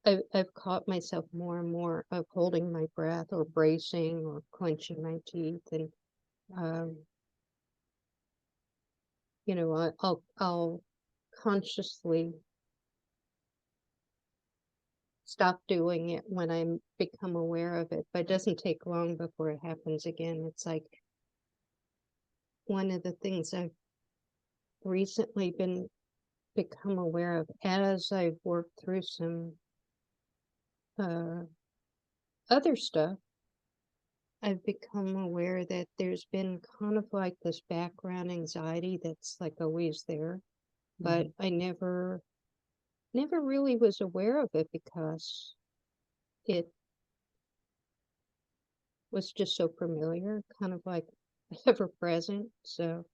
I've caught myself more and more of holding my breath or bracing or clenching my teeth. And, um, I'll consciously stop doing it when I'm become aware of it, but it doesn't take long before it happens again. It's like one of the things I've recently become aware of as I've worked through some uh, other stuff. I've become aware that there's been kind of like this background anxiety that's like always there, but I never really was aware of it because it was just so familiar, kind of like ever present. So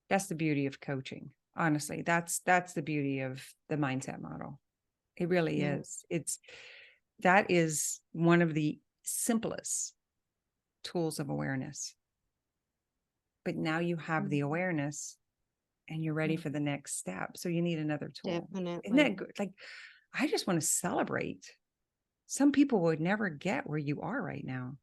that's the beauty of coaching. Honestly, that's the beauty of the mindset model. It really yeah, is. That is one of the simplest tools of awareness. But now you have the awareness and you're ready yeah, for the next step. So you need another tool. Isn't definitely. that good? Like, I just want to celebrate. Some people would never get where you are right now.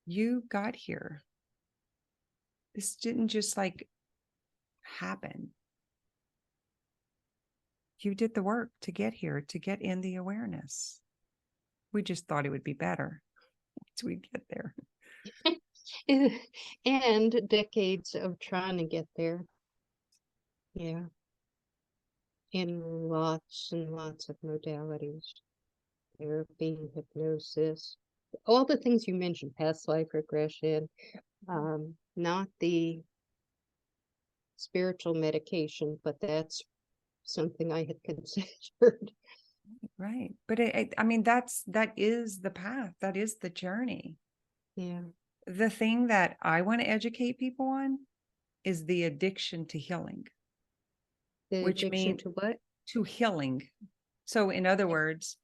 You got here. This didn't just like happen. You did the work to get here, to get in the awareness. We just thought it would be better once we get there. And decades of trying to get there. Yeah. In lots and lots of modalities. Therapy, hypnosis, all the things you mentioned, past life regression, not the spiritual medication, but that's something I had considered. Right. But that is the path. That is the journey. Yeah. The thing that I want to educate people on is the addiction to healing. The which addiction means to what? to healing. So in other words,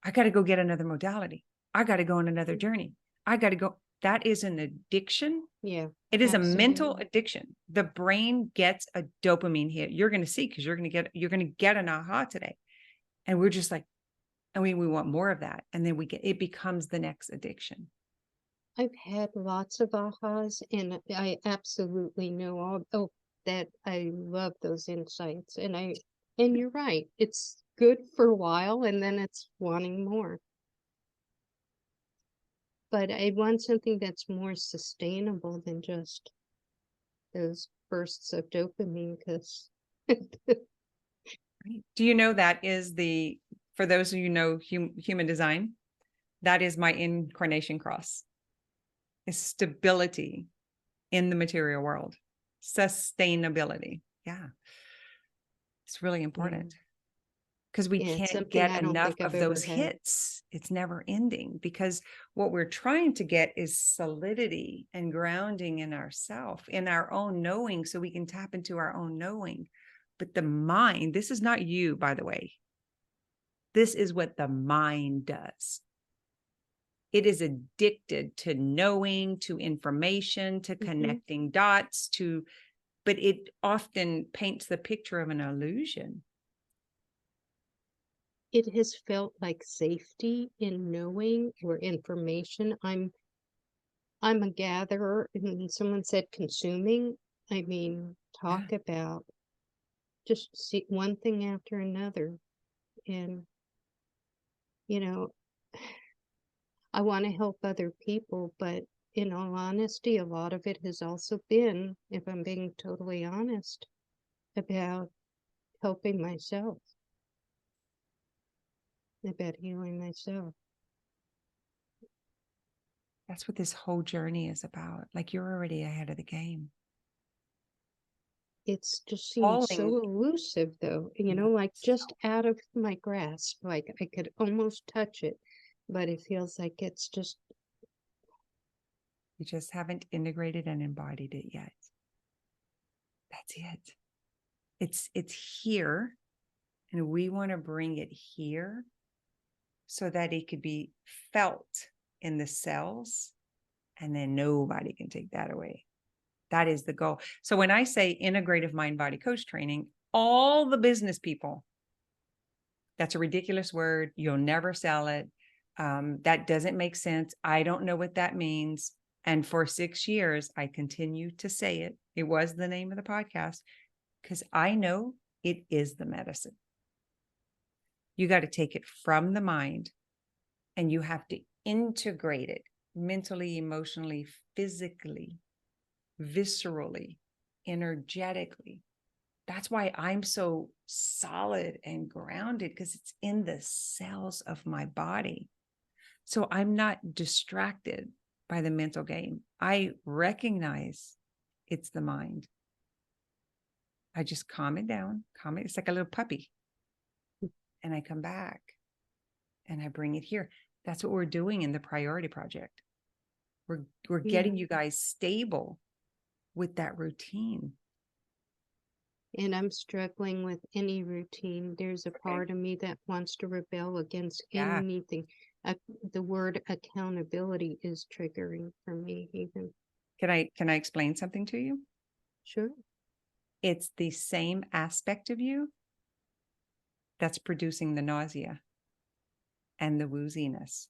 I got to go get another modality. I got to go on another journey. I got to go. That is an addiction. Yeah. It is a mental Absolutely. addiction. The brain gets a dopamine hit. You're going to see, because you're going to get an aha today. And we're just like, I mean, we want more of that. And then it becomes the next addiction. I've had lots of ahas, and I absolutely know that I love those insights. And you're right. It's good for a while, and then it's wanting more. But I want something that's more sustainable than just those bursts of dopamine, because Right? Do you know that is for those of you know human design, that is my incarnation cross, is stability in the material world, sustainability. Yeah. It's really important because we yeah, it's can't something get I don't enough think I've of ever those had. hits. It's never ending, because what we're trying to get is solidity and grounding in ourself, in our own knowing, so we can tap into our own knowing. But the mind, this is not you, by the way. This is what the mind does. It is addicted to knowing, to information, to connecting dots, but it often paints the picture of an illusion. It has felt like safety in knowing or information. I'm a gatherer, and someone said consuming. I mean, Yeah. talk about just see one thing after another. And, you know, I want to help other people, but in all honesty, a lot of it has also been, if I'm being totally honest, about helping myself, about healing myself. That's what this whole journey is about. Like, you're already ahead of the game. It's just seems so Falling. elusive, though, like just out of my grasp, like I could almost touch it, but it feels like it's just, You just haven't integrated and embodied it yet. That's it. It's here, and we want to bring it here so that it could be felt in the cells, and then nobody can take that away. That is the goal. So when I say integrative mind body coach training, all the business people, that's a ridiculous word. You'll never sell it. That doesn't make sense. I don't know what that means. And for 6 years, I continue to say it. It was the name of the podcast, because I know it is the medicine. You got to take it from the mind, and you have to integrate it mentally, emotionally, physically, viscerally, energetically. That's why I'm so solid and grounded, because it's in the cells of my body. So I'm not distracted by the mental game. I recognize it's the mind. I just calm it down, It's like a little puppy. And I come back and I bring it here. That's what we're doing in the Priority Project. We're getting you guys stable with that routine. and I'm struggling with any routine. There's a part of me that wants to rebel against anything. The word accountability is triggering for me even. Can I explain something to you? Sure. It's the same aspect of you that's producing the nausea and the wooziness.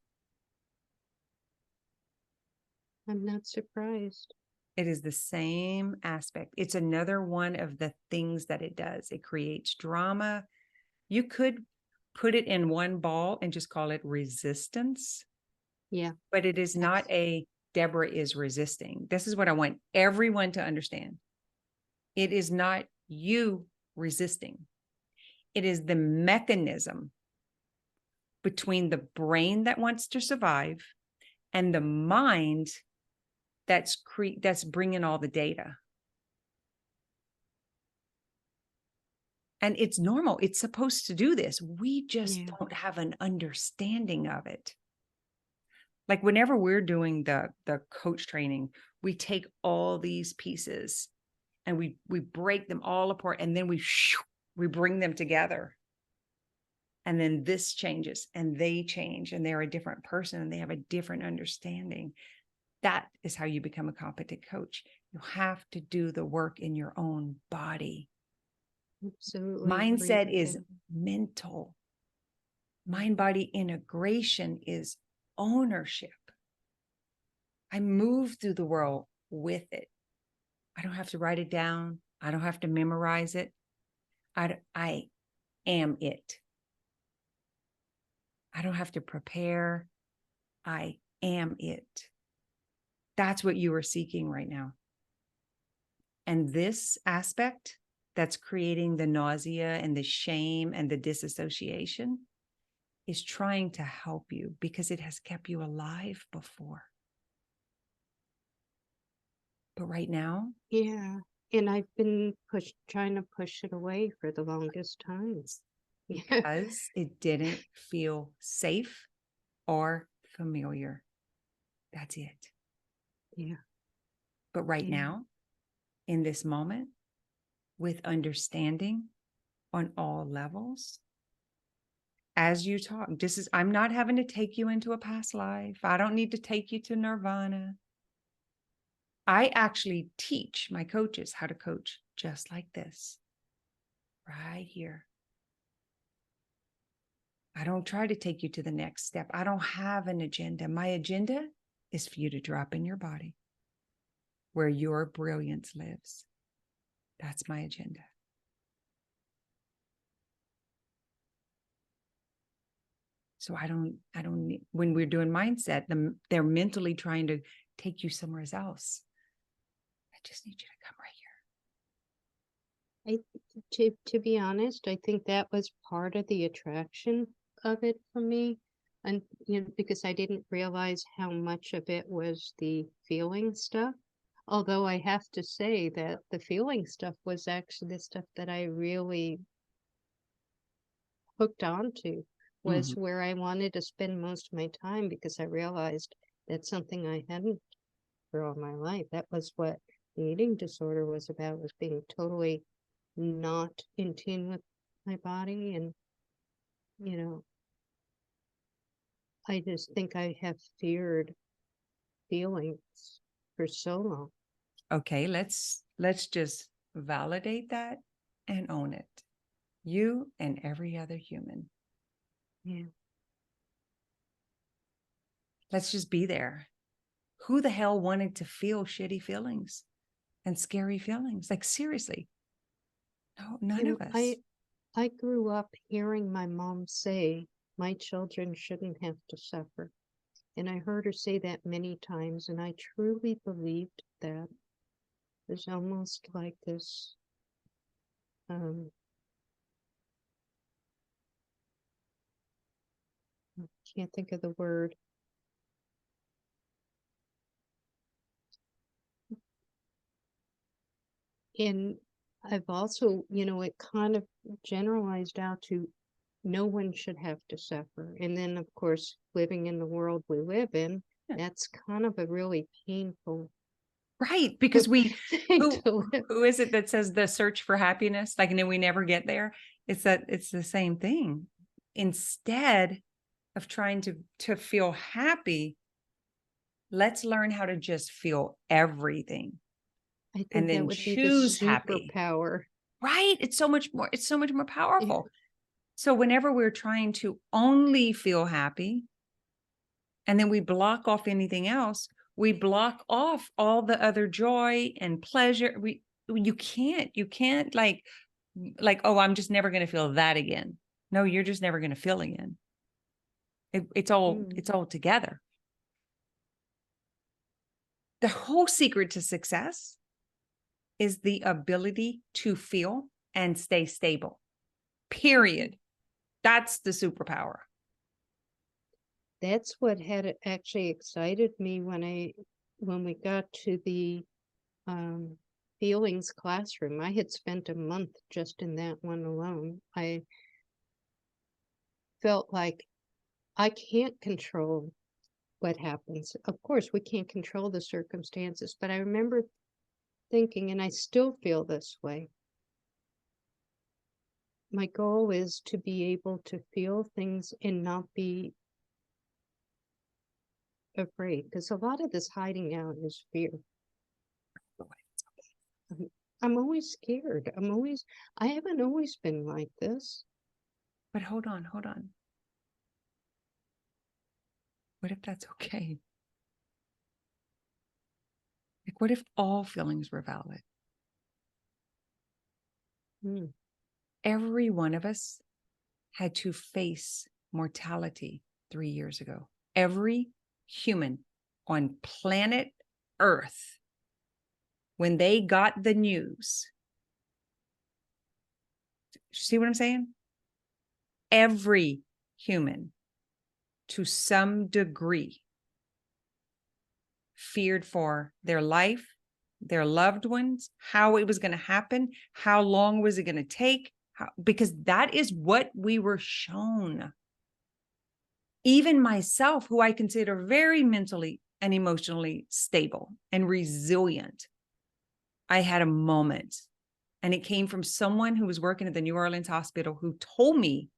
I'm not surprised. It is the same aspect. It's another one of the things that it does. It creates drama. You could put it in one ball and just call it resistance. Yeah. But it is not a Deborah is resisting. This is what I want everyone to understand. It is not you resisting. It is the mechanism between the brain that wants to survive and the mind that's bringing all the data. And it's normal. It's supposed to do this. We just don't have an understanding of it. Like whenever we're doing the coach training, we take all these pieces and we break them all apart, and then we We bring them together. And then this changes and they change and they're a different person and they have a different understanding. That is how you become a competent coach. You have to do the work in your own body. Absolutely. Mindset is mental. Mind-body integration is ownership. I move through the world with it. I don't have to write it down. I don't have to memorize it. I am it. I don't have to prepare. I am it. That's what you are seeking right now. And this aspect that's creating the nausea and the shame and the disassociation is trying to help you because it has kept you alive before. But right now, yeah. And I've been trying to push it away for the longest time. because it didn't feel safe or familiar. That's it. Yeah. But right now, in this moment, with understanding on all levels, as you talk, I'm not having to take you into a past life. I don't need to take you to nirvana. I actually teach my coaches how to coach just like this, right here. I don't try to take you to the next step. I don't have an agenda. My agenda is for you to drop in your body where your brilliance lives. That's my agenda. So I don't, when we're doing mindset, they're mentally trying to take you somewhere else. I just need you to come right here. To be honest, I think that was part of the attraction of it for me. And, because I didn't realize how much of it was the feeling stuff. Although I have to say that the feeling stuff was actually the stuff that I really hooked onto, was where I wanted to spend most of my time because I realized that's something I hadn't for all my life. That was what the eating disorder was about, was being totally not in tune with my body. And, I just think I have feared feelings for so long. Okay, let's just validate that and own it. You and every other human. Yeah. Let's just be there. Who the hell wanted to feel shitty feelings and scary feelings? Like, seriously. No, none of us. I grew up hearing my mom say, my children shouldn't have to suffer. And I heard her say that many times, and I truly believed that. There's almost like this I can't think of the word. And I've also, it kind of generalized out to no one should have to suffer. And then, of course, living in the world we live in, that's kind of a really painful. Right, because thing who is it that says the search for happiness? Like, and then we never get there. It's the same thing. Instead of trying to feel happy, let's learn how to just feel everything. I think and then that would choose be the happy. superpower. Right? It's so much more powerful. Yeah. So whenever we're trying to only feel happy, and then we block off anything else, we block off all the other joy and pleasure. You can't like, oh, I'm just never going to feel that again. No, you're just never going to feel again. It's all together. The whole secret to success is the ability to feel and stay stable. Period. That's the superpower. That's what had actually excited me when we got to the feelings classroom. I had spent a month just in that one alone. I felt like I can't control what happens. Of course, we can't control the circumstances, but I remember thinking, and I still feel this way, my goal is to be able to feel things and not be afraid, because a lot of this hiding out is fear. I'm always scared. I haven't always been like this. But hold on, hold on. What if that's okay? Like, what if all feelings were valid? Mm. Every one of us had to face mortality 3 years ago. Every human on planet Earth, when they got the news, see what I'm saying? Every human, to some degree, feared for their life, their loved ones, how it was going to happen, how long was it going to take, because that is what we were shown. Even myself, who I consider very mentally and emotionally stable and resilient, I had a moment, and it came from someone who was working at the New Orleans hospital who told me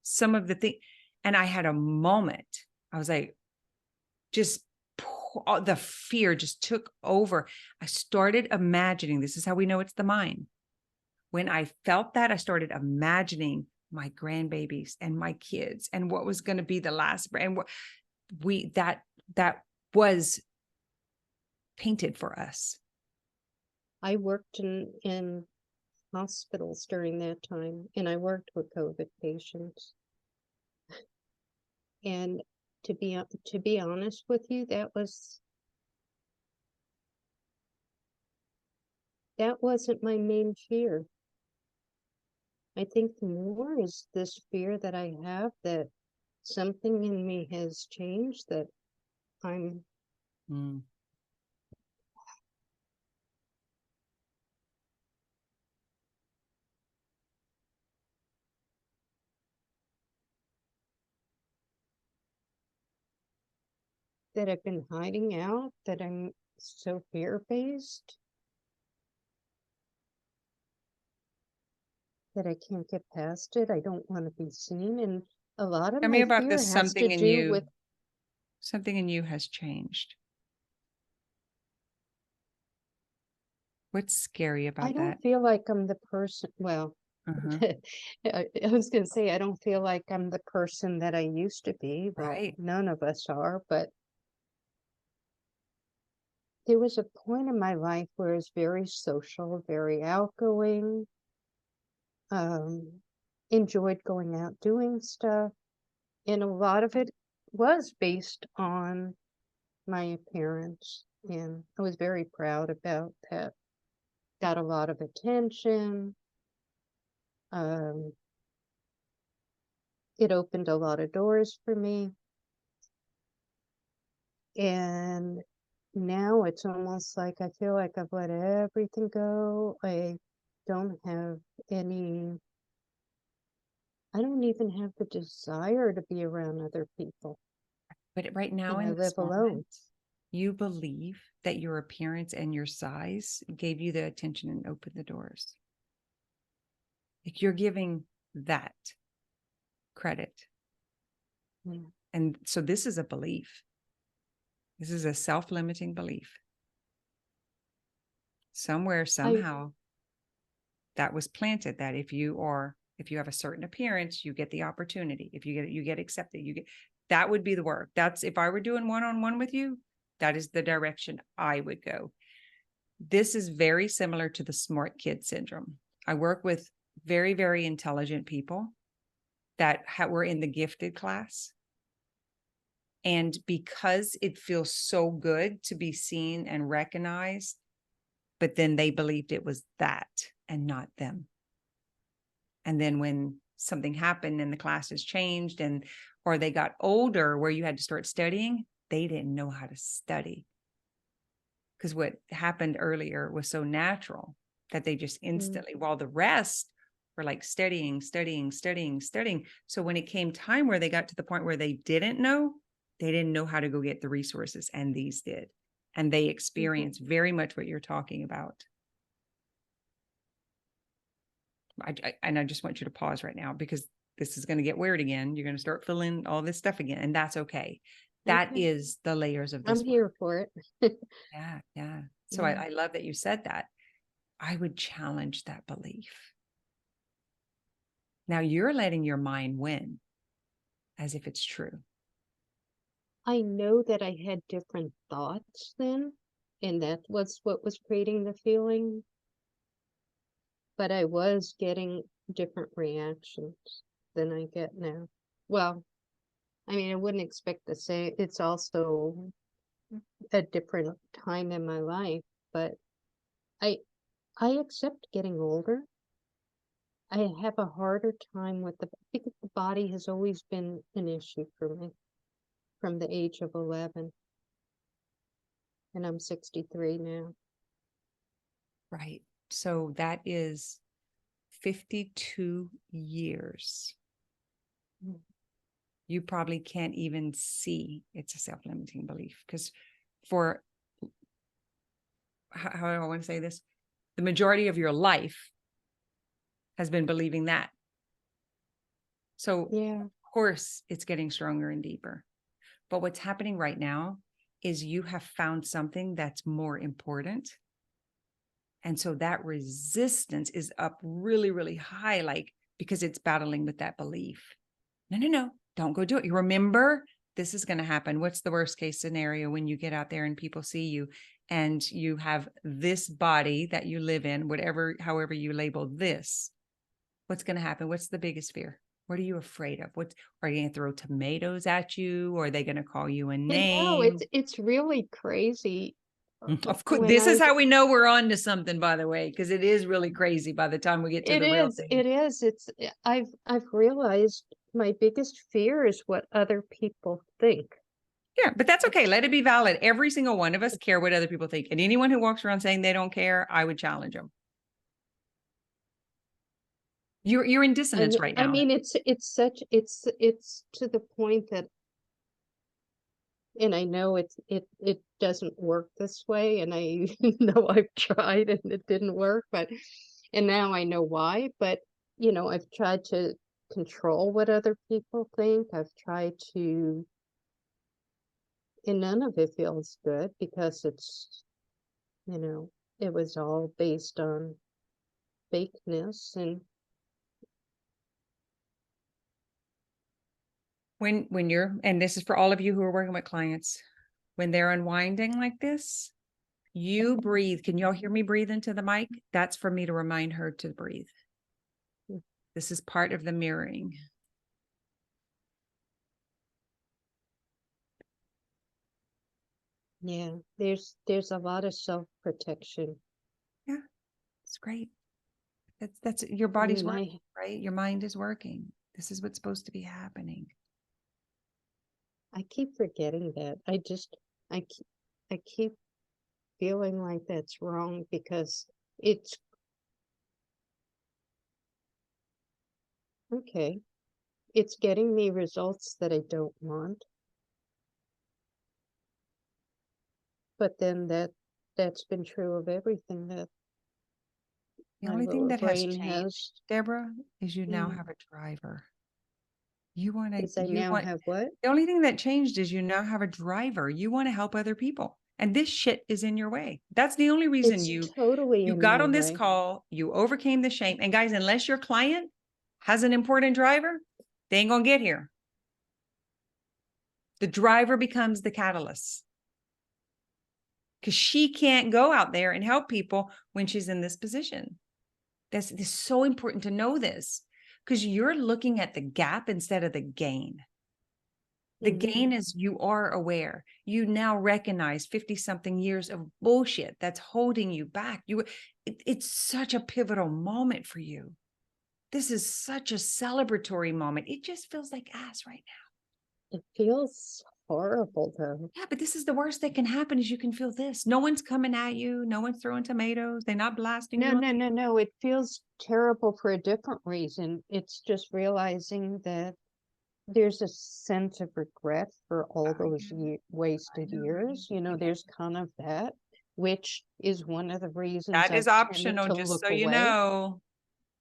some of the things, and I had a moment. I was like, just the fear just took over. I started imagining, this is how we know it's the mind. When I felt that, I started imagining my grandbabies and my kids and what was going to be the last, and what that was painted for us. I worked in hospitals during that time, and I worked with COVID patients. And to be honest with you, that wasn't my main fear. I think more is this fear that I have that something in me has changed, that I'm that I've been hiding out, that I'm so fear-based that I can't get past it. I don't want to be seen. And a lot of Tell me my about fear this. has to do with Something in you has changed. What's scary I about don't that? feel like I'm the person. Well, I was going to say, I don't feel like I'm the person that I used to be. Well, Right. none of us are, but there was a point in my life where I was very social, very outgoing, enjoyed going out doing stuff. And a lot of it was based on my appearance. And I was very proud about that. Got a lot of attention. It opened a lot of doors for me. And now it's almost like I feel like I've let everything go. I don't have any, I don't even have the desire to be around other people. But right now, And I in live this alone. moment, you believe that your appearance and your size gave you the attention and opened the doors. Like, you're giving that credit. Yeah. And so this is a belief. This is a self-limiting belief. Somewhere, somehow, that was planted, that if you have a certain appearance, you get the opportunity. If you get accepted, that would be the work. That's, if I were doing one-on-one with you, that is the direction I would go. This is very similar to the smart kid syndrome. I work with very, very intelligent people that were in the gifted class. And because it feels so good to be seen and recognized, but then they believed it was that and not them. And then when something happened and the classes changed, or they got older where you had to start studying, they didn't know how to study. Because what happened earlier was so natural that they just instantly, while the rest were like studying. So when it came time where they got to the point where they didn't know how to go get the resources, and these did. And they experienced very much what you're talking about. and I just want you to pause right now because this is going to get weird again. You're going to start feeling all this stuff again, and that's okay. That Okay. is the layers of I'm this work. here for it. Yeah, yeah. So Yeah. I love that you said that. I would challenge that belief. Now you're letting your mind win as if it's true. I know that I had different thoughts then, and that was what was creating the feeling, but I was getting different reactions than I get now. Well, I mean, I wouldn't expect the same. It's also a different time in my life, but I I accept getting older. I have a harder time with because the body has always been an issue for me from the age of 11, and I'm 63 now. Right. So that is 52 years. Mm. You probably can't even see it's a self-limiting belief because for how do I want to say this? The majority of your life has been believing that. So Yeah. of course it's getting stronger and deeper. But what's happening right now is you have found something that's more important. And so that resistance is up really, really high, like because it's battling with that belief. No, don't go do it. You remember this is going to happen. What's the worst case scenario when you get out there and people see you and you have this body that you live in, whatever, however you label this? What's going to happen? What's the biggest fear? What are you afraid of? What are you going to throw tomatoes at you? Or are they going to call you a And no, name? it's really crazy. Of course, When this is I how we know we're on to something, by the way, because it is really crazy by the time we get to It the real is, thing. it is. I've realized my biggest fear is what other people think. Yeah, but that's okay. Let it be valid. Every single one of us care what other people think. And anyone who walks around saying they don't care, I would challenge them. You're in dissonance right I now. mean, it's to the point that, and I know it doesn't work this way, and I know I've tried and it didn't work, and now I know why, but I've tried to control what other people think. I've tried to, and none of it feels good because you know, it was all based on fakeness. And When you're, and this is for all of you who are working with clients, when they're unwinding like this, you breathe. Can y'all hear me breathe into the mic? That's for me to remind her to breathe. This is part of the mirroring. yeah, there's a lot of self-protection. Yeah, it's great. That's your I body's mean, working, right? Your mind is working. This is what's supposed to be happening. I keep forgetting that. I keep feeling like that's wrong because it's okay. It's getting me results that I don't want. But then that's been true of everything that The my only thing little that has brain changed, has. Deborah, is you now Yeah. have a driver. You want to, Is I now have what? the only thing that changed is you now have a driver. You want to help other people. And this shit is in your way. That's the only reason It's totally you in got my on this way. call, you overcame the shame. And guys, unless your client has an important driver, they ain't gonna get here. The driver becomes the catalyst because she can't go out there and help people when she's in this position. This is so important to know this because you're looking at the gap instead of the gain. The gain is you are aware. You now recognize 50 something years of bullshit that's holding you back. It's such a pivotal moment for you. This is such a celebratory moment. It just feels like ass right now. It feels horrible though. Yeah, but this is the worst that can happen is you can feel this. No one's coming at you. No one's throwing tomatoes. They're not blasting No, you. no, no, no. It feels terrible for a different reason. It's just realizing that there's a sense of regret for all those wasted years. There's kind of that, which is one of the reasons That is I've tended optional, to just look so you away. know.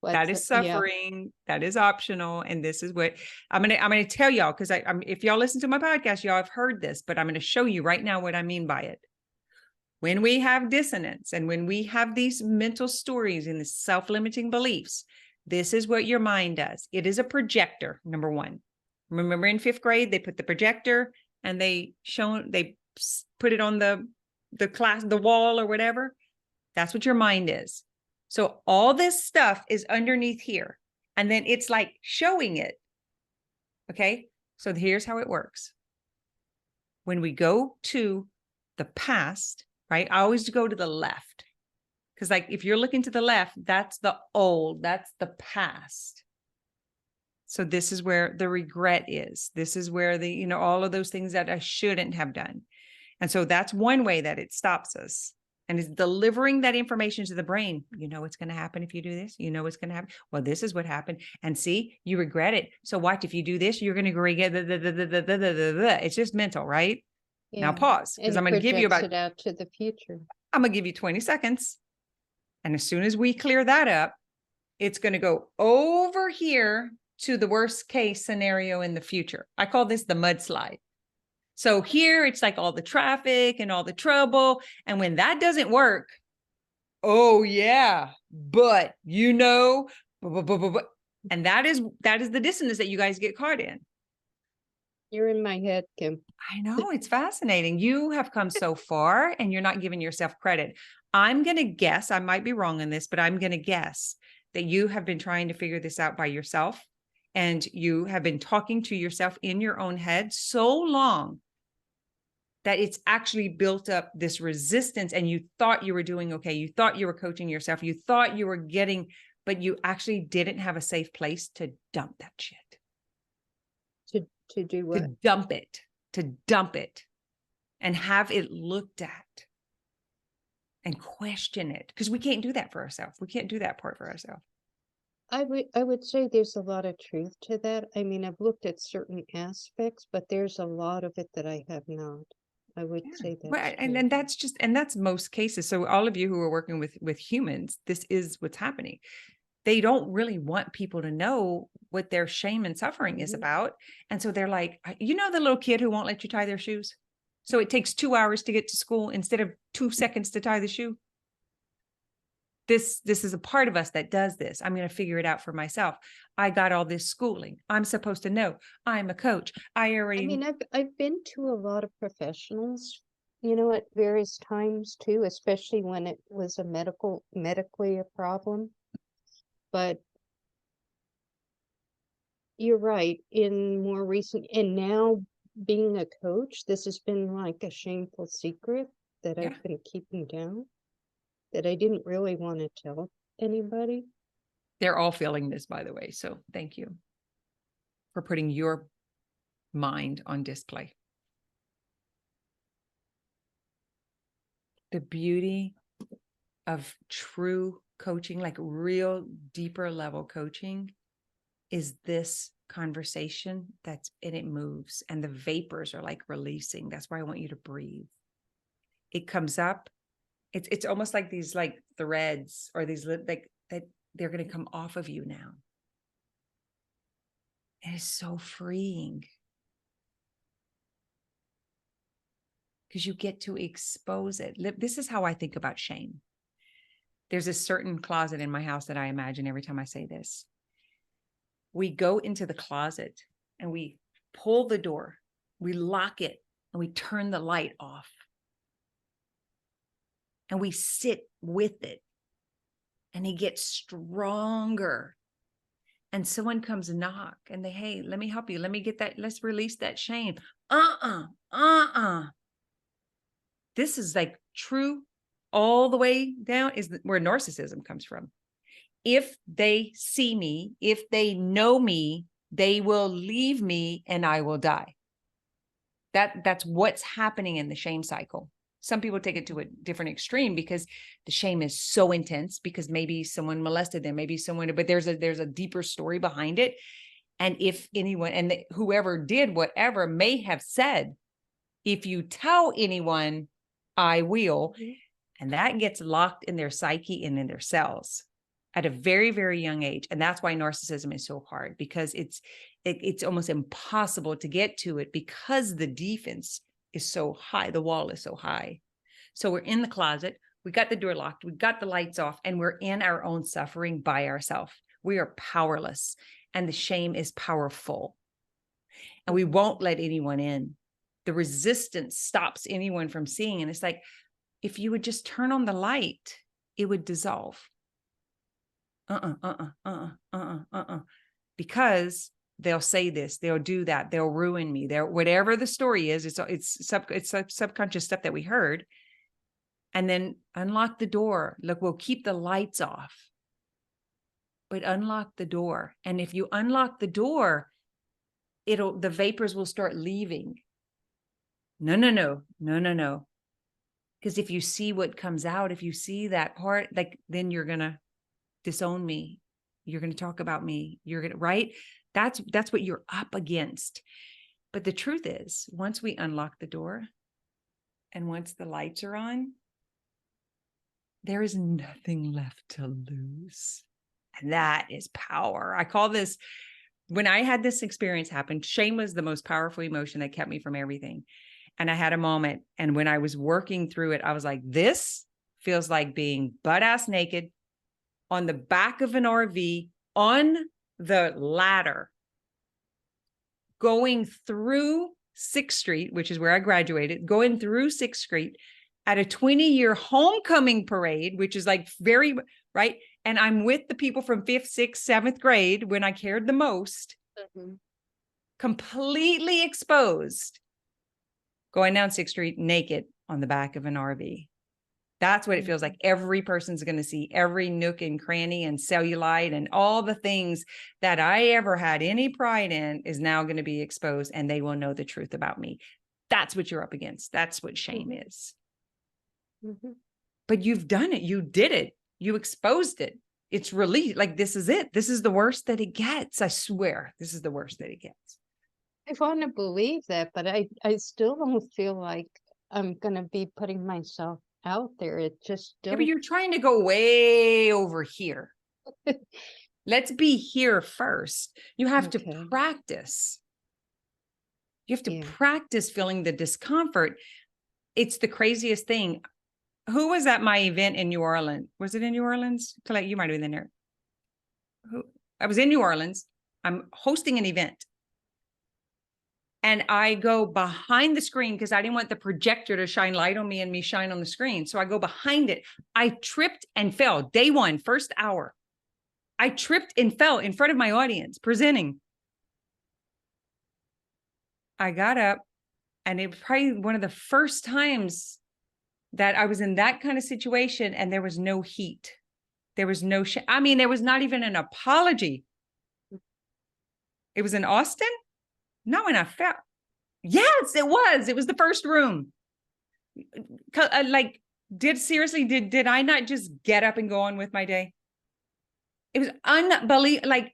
That is suffering. That is optional. And this is what I'm going to tell y'all, because if y'all listen to my podcast, y'all have heard this, but I'm going to show you right now what I mean by it. When we have dissonance and when we have these mental stories and the self-limiting beliefs, this is what your mind does. It is a projector, number one. Remember in 5th grade, they put the projector and they put it on the wall or whatever. That's what your mind is. So all this stuff is underneath here. And then it's like showing it. Okay. So here's how it works. When we go to the past, right? I always go to the left. Because like if you're looking to the left, that's the old, that's the past. So this is where the regret is. This is where all of those things that I shouldn't have done. And so that's one way that it stops us. And it's delivering that information to the brain. You know what's going to happen if you do this? You know what's going to happen? Well, this is what happened. And see, you regret it. So watch, if you do this, you're going to regret. It's just mental, right? Yeah. Now pause, because I'm going to give you it out to the future. I'm going to give you 20 seconds. And as soon as we clear that up, it's going to go over here to the worst case scenario in the future. I call this the mudslide. So here it's like all the traffic and all the trouble. And when that doesn't work, oh yeah, but and that is the dissonance that you guys get caught in. You're in my head, Kim. I know, it's fascinating. You have come so far and you're not giving yourself credit. I'm going to guess, I might be wrong on this, but I'm going to guess that you have been trying to figure this out by yourself. And you have been talking to yourself in your own head so long that it's actually built up this resistance, and you thought you were doing okay. You thought you were coaching yourself. You thought you were getting, but you actually didn't have a safe place to dump that shit. To do what? To dump it and have it looked at and question it. Because we can't do that for ourselves. We can't do that part for ourselves. I would say there's a lot of truth to that. I mean, I've looked at certain aspects, but there's a lot of it that I have not. I would say that. Well, and that's most cases. So all of you who are working with humans, this is what's happening. They don't really want people to know what their shame and suffering is about. And so they're like, the little kid who won't let you tie their shoes. So it takes 2 hours to get to school instead of 2 seconds to tie the shoe. This is a part of us that does this. I'm going to figure it out for myself. I got all this schooling. I'm supposed to know. I'm a coach. I've been to a lot of professionals, at various times too, especially when it was medically a problem. But you're right. In more recent, and now being a coach, this has been like a shameful secret that I've been keeping down, that I didn't really want to tell anybody. They're all feeling this, by the way. So thank you for putting your mind on display. The beauty of true coaching, like real deeper level coaching, is this conversation and it moves, and the vapors are like releasing. That's why I want you to breathe. It comes up. It's almost like these like threads or these like that they're going to come off of you now. It is so freeing because you get to expose it. This is how I think about shame. There's a certain closet in my house that I imagine every time I say this. We go into the closet and we pull the door, we lock it, and we turn the light off. And we sit with it, and it gets stronger. And someone comes knock and hey, let me help you. Let me get that. Let's release that shame. This is like true all the way down is where narcissism comes from. If they see me, if they know me, they will leave me and I will die. That's what's happening in the shame cycle. Some people take it to a different extreme because the shame is so intense because maybe someone molested them, but there's a deeper story behind it. And if anyone, and whoever did whatever may have said, if you tell anyone, I will, and that gets locked in their psyche and in their cells at a very, very young age. And that's why narcissism is so hard, because it's almost impossible to get to it because the defense is so high. The wall is so high. So we're in the closet. We got the door locked. We got the lights off, and we're in our own suffering by ourselves. We are powerless, and the shame is powerful, and we won't let anyone in. The resistance stops anyone from seeing. And it's like, if you would just turn on the light, it would dissolve. Because they'll say this, they'll do that, they'll ruin me. They're whatever the story is. It's subconscious stuff that we heard. And then unlock the door. Look, we'll keep the lights off, but unlock the door. And if you unlock the door, the vapors will start leaving. No. Because if you see what comes out, if you see that part, like, then you're going to disown me. You're going to talk about me. You're going to, right? That's what you're up against. But the truth is, once we unlock the door and once the lights are on, there is nothing left to lose. And that is power. I call this, when I had this experience happen, shame was the most powerful emotion that kept me from everything. And I had a moment. And when I was working through it, I was like, this feels like being butt-ass naked on the back of an RV on the ladder, going through 6th Street, which is where I graduated, going through 6th Street at a 20-year homecoming parade, which is like very, right? And I'm with the people from 5th, 6th, 7th grade when I cared the most, completely exposed, going down 6th Street naked on the back of an RV. That's what it feels like. Every person's going to see every nook and cranny and cellulite and all the things that I ever had any pride in is now going to be exposed, and they will know the truth about me. That's what you're up against. That's what shame is. But you've done it. You did it. You exposed it. It's released. Like, this is it. This is the worst that it gets. I swear, this is the worst that it gets. I want to believe that, but I still don't feel like I'm going to be putting myself out there. It just Yeah, but you're trying to go way over here. Let's be here first. You have to practice. You have to practice feeling the discomfort. It's the craziest thing. Who was at my event in New Orleans? Was it in New Orleans? Colette, you might have been there. I was in New Orleans. I'm hosting an event. And I go behind the screen because I didn't want the projector to shine light on me and me shine on the screen. So I go behind it. I tripped and fell. Day one, first hour. I tripped and fell in front of my audience presenting. I got up, and it was probably one of the first times that I was in that kind of situation, and there was no heat. There was no I mean, there was not even an apology. It was in Austin. No, and I felt, yes, it was. It was the first room. Like, did I not just get up and go on with my day? It was unbelievable. Like,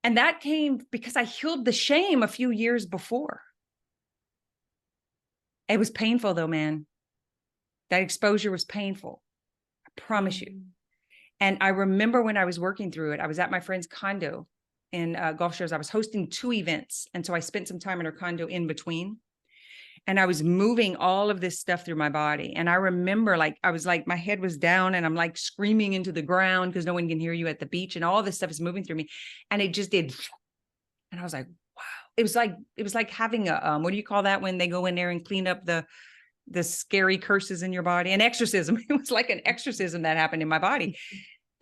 and that came because I healed the shame a few years before. It was painful though, man. That exposure was painful. I promise you. And I remember when I was working through it, I was at my friend's condo in Gulf Shores. I was hosting 2 events. And so I spent some time in her condo in between. And I was moving all of this stuff through my body. And I remember, like, I was like, my head was down and I'm like screaming into the ground because no one can hear you at the beach. And all this stuff is moving through me. And it just did. And I was like, wow. It was like having a, what do you call that when they go in there and clean up the scary curses in your body? An exorcism. It was like an exorcism that happened in my body.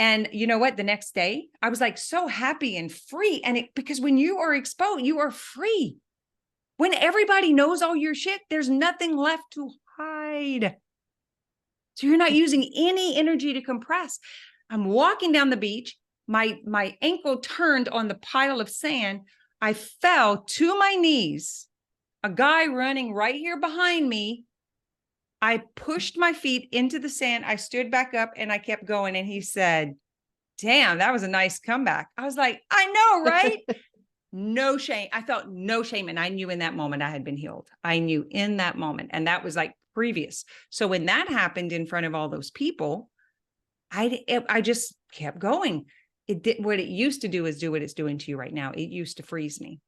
And you know what? The next day, I was like so happy and free. And because when you are exposed, you are free. When everybody knows all your shit, there's nothing left to hide. So you're not using any energy to compress. I'm walking down the beach. My ankle turned on the pile of sand. I fell to my knees. A guy running right here behind me. I pushed my feet into the sand. I stood back up and I kept going. And he said, damn, that was a nice comeback. I was like, I know, right? No shame. I felt no shame. And I knew in that moment I had been healed. I knew in that moment. And that was like previous. So when that happened in front of all those people, I just kept going. It did what it used to do is do what it's doing to you right now. It used to freeze me.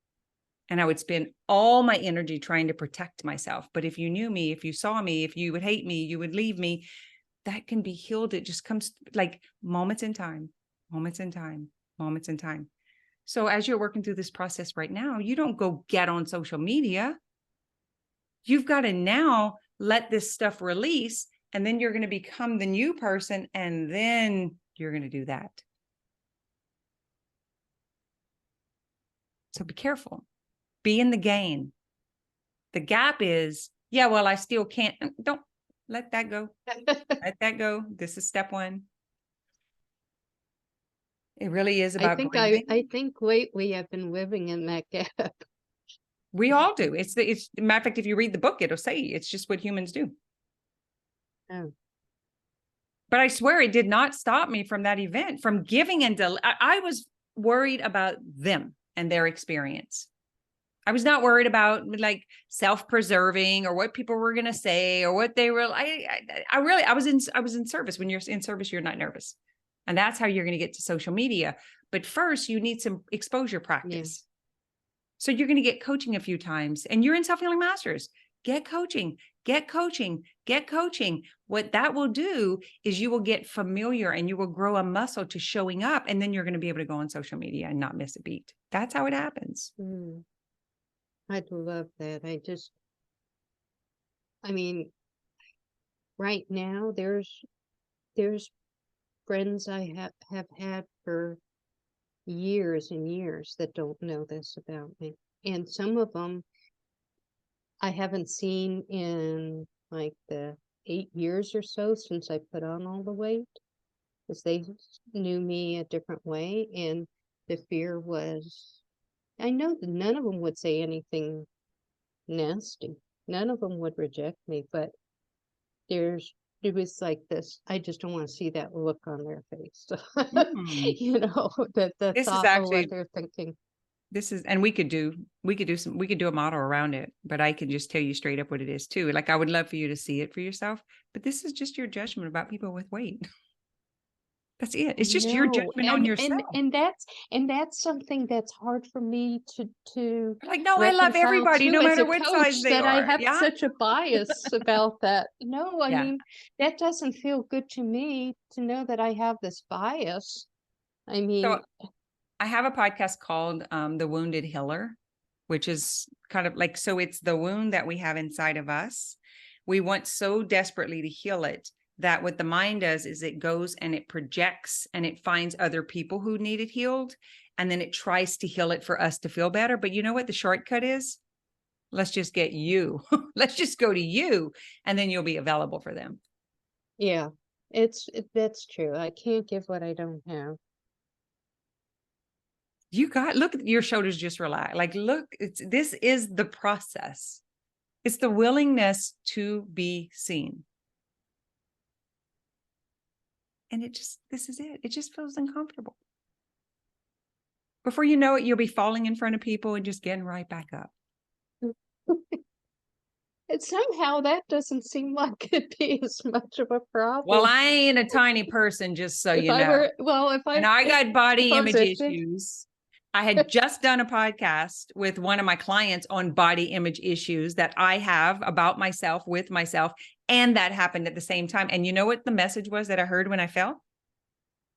And I would spend all my energy trying to protect myself. But if you knew me, if you saw me, if you would hate me, you would leave me, that can be healed. It just comes like moments in time, moments in time, moments in time. So as you're working through this process right now, you don't go get on social media. You've got to now let this stuff release, and then you're going to become the new person, and then you're going to do that. So be careful. Be in the gain. The gap is, yeah, well, I still can't. Don't let that go. Let that go. This is step one. It really is about I think lately I've been living in that gap. We all do. It's matter of fact, if you read the book, it'll say it's just what humans do. Oh. But I swear it did not stop me from that event, from giving I was worried about them and their experience. I was not worried about like self-preserving or what people were going to say or what they were. I was in service. When you're in service, you're not nervous. And that's how you're going to get to social media. But first you need some exposure practice. Yeah. So you're going to get coaching a few times, and you're in Self-Healing Masters. Get coaching, get coaching, get coaching. What that will do is you will get familiar and you will grow a muscle to showing up. And then you're going to be able to go on social media and not miss a beat. That's how it happens. I'd love that. I mean, right now there's friends I have had for years and years that don't know this about me. And some of them I haven't seen in like the 8 years or so since I put on all the weight, because they knew me a different way. And the fear was, I know that none of them would say anything nasty. None of them would reject me, but it was like this, I just don't want to see that look on their face. You know, the this thought is actually, of what they're thinking. And we could do a model around it, but I can just tell you straight up what it is too. Like, I would love for you to see it for yourself, but this is just your judgment about people with weight. That's it. It's just your judgment on yourself. And that's something that's hard for me to like, no, I love everybody, no matter what size they are. I have such a bias about that. No, I mean, that doesn't feel good to me to know that I have this bias. I mean, so I have a podcast called The Wounded Healer, which is kind of like, so it's the wound that we have inside of us. We want so desperately to heal it that what the mind does is it goes and it projects and it finds other people who need it healed. And then it tries to heal it for us to feel better. But you know what the shortcut is? Let's just get you. Let's just go to you. And then you'll be available for them. Yeah, that's true. I can't give what I don't have. Look, your shoulders just relax. Like, look, this is the process. It's the willingness to be seen. And this is it. It just feels uncomfortable. Before you know it, you'll be falling in front of people and just getting right back up. And somehow that doesn't seem like it'd be as much of a problem. Well, I ain't a tiny person, just so you know. And I got body image issues. I had just done a podcast with one of my clients on body image issues that I have about myself, with myself, and that happened at the same time. And you know what the message was that I heard when I fell?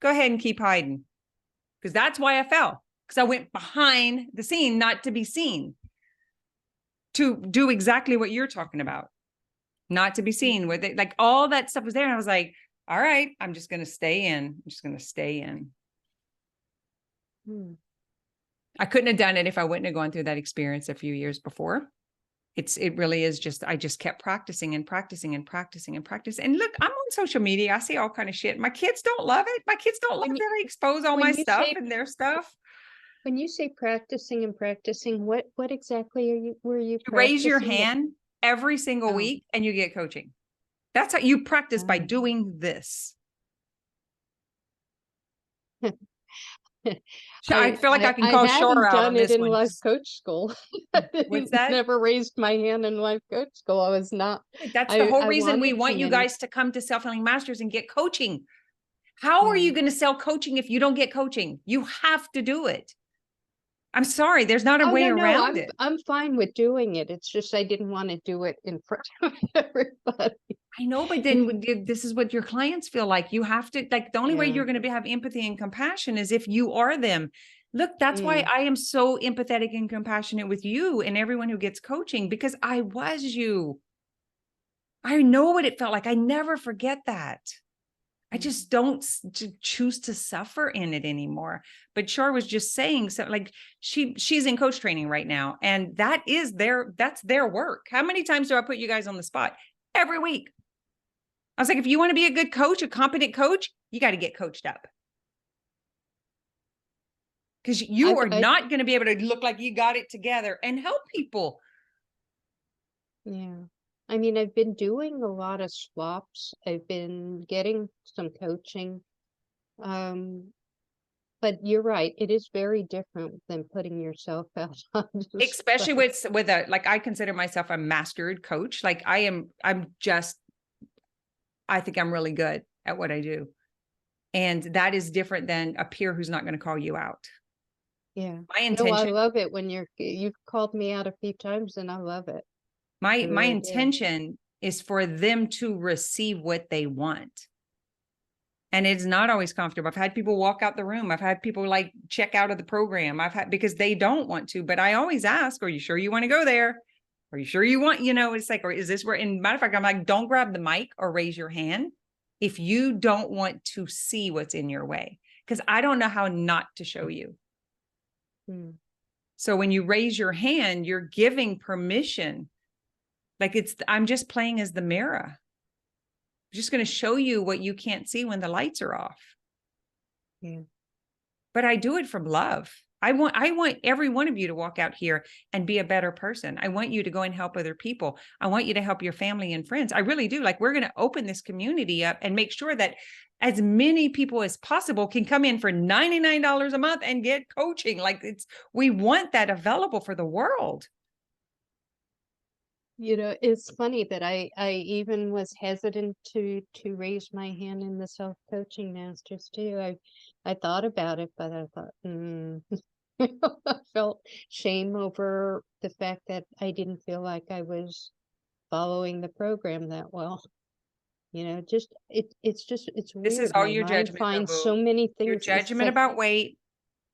Go ahead and keep hiding. Because that's why I fell. Because I went behind the scene, not to be seen. To do exactly what you're talking about. Not to be seen with it. Like, all that stuff was there. And I was like, all right, I'm just going to stay in. I'm just going to stay in. I couldn't have done it if I wouldn't have gone through that experience a few years before. It really is just, I just kept practicing and practicing and practicing and practicing. And look, I'm on social media. I see all kind of shit. My kids don't love it. My kids don't love that I expose all my stuff and their stuff. When you say practicing and practicing, what exactly were you practicing? Raise your hand every single week and you get coaching. That's how you practice, by doing this. I feel like I can call Shore out on this one. I hadn't done it in life coach school. What's that? Never raised my hand in life coach school. I was not. That's the whole reason we want you guys to come to Self-Healing Masters and get coaching. How are Yeah. you going to sell coaching if you don't get coaching? You have to do it. I'm sorry, there's not a Oh, way no, around it. I'm fine with doing it. It's just I didn't want to do it in front of everybody. I know, but then this is what your clients feel like. You have to, like, the only way Yeah. you're going to have empathy and compassion is if you are them. Look, that's why Mm. I am so empathetic and compassionate with you and everyone who gets coaching, because I was you. I know what it felt like. I never forget that. I just don't choose to suffer in it anymore. But Shar was just saying, so like she's in coach training right now, and that's their work. How many times do I put you guys on the spot? Every week. I was like, if you want to be a good coach, a competent coach, you got to get coached up. Because you are I not going to be able to look like you got it together and help people. Yeah. I mean, I've been doing a lot of swaps. I've been getting some coaching. Um, but you're right. It is very different than putting yourself out on Especially display. with a, like, I consider myself a mastered coach. Like I think I'm really good at what I do. And that is different than a peer who's not going to call you out. Yeah. My No, I intention, love it when you've called me out a few times and I love it. I my really do. intention is for them to receive what they want. And it's not always comfortable. I've had people walk out the room. I've had people like check out of the program. I've had, because they don't want to, but I always ask, are you sure you want to go there? Are you sure you want, it's like, or is this where, and matter of fact, I'm like, don't grab the mic or raise your hand if you don't want to see what's in your way, because I don't know how not to show you. Mm. So when you raise your hand, you're giving permission. Like I'm just playing as the mirror. I'm just going to show you what you can't see when the lights are off. Yeah. But I do it from love. I want every one of you to walk out here and be a better person. I want you to go and help other people. I want you to help your family and friends. I really do. Like, we're going to open this community up and make sure that as many people as possible can come in for $99 a month and get coaching. Like, we want that available for the world. You know, it's funny that I even was hesitant to raise my hand in the self-coaching masters too. I thought about it, but I thought, I felt shame over the fact that I didn't feel like I was following the program that well. You know, it's This is weird. all My your mind judgment, though, finds boo. so many Your things. It's judgment like about weight,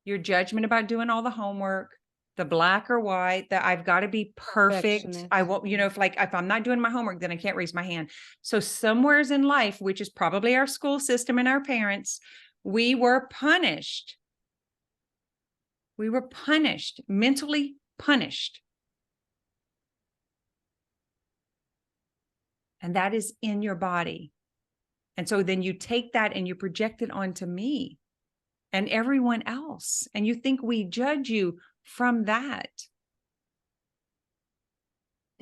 your judgment about doing all the homework, the black or white, that I've got to be perfect. I perfectionist. won't, if I'm not doing my homework, then I can't raise my hand. So somewheres in life, which is probably our school system and our parents, we were punished. We were punished, mentally punished. And that is in your body. And so then you take that and you project it onto me and everyone else. And you think we judge you from that.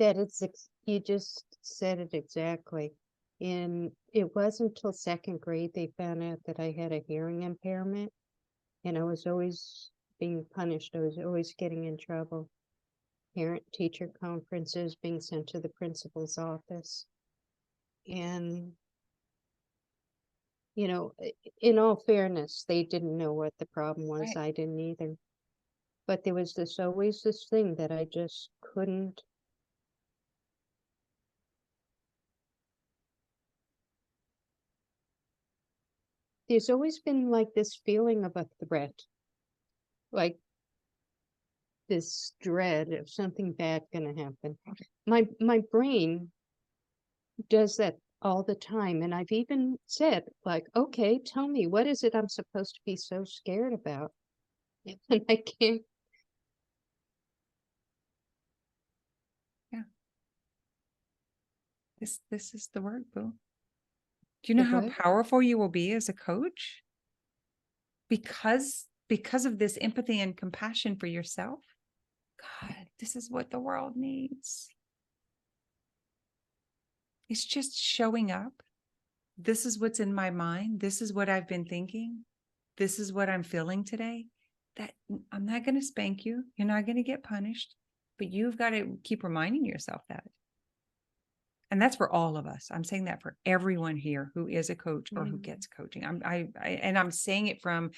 You just said it exactly. And it wasn't until second grade they found out that I had a hearing impairment, and I was always being punished. I was always getting in trouble. Parent teacher conferences, being sent to the principal's office. And, in all fairness, they didn't know what the problem was. Right. I didn't either. But there was always this thing that I just couldn't. There's always been like this feeling of a threat, like this dread of something bad going to happen. My brain does that all the time, and I've even said, like, okay, tell me, what is it I'm supposed to be so scared about? And I can't. Yeah. This is the word, boo. Do you know The how what? powerful you will be as a coach? Because of this empathy and compassion for yourself. God, this is what the world needs. It's just showing up. This is what's in my mind. This is what I've been thinking. This is what I'm feeling today. That I'm not going to spank you. You're not going to get punished, but you've got to keep reminding yourself that. And that's for all of us. I'm saying that for everyone here who is a coach or who Mm. gets coaching. And I'm saying it from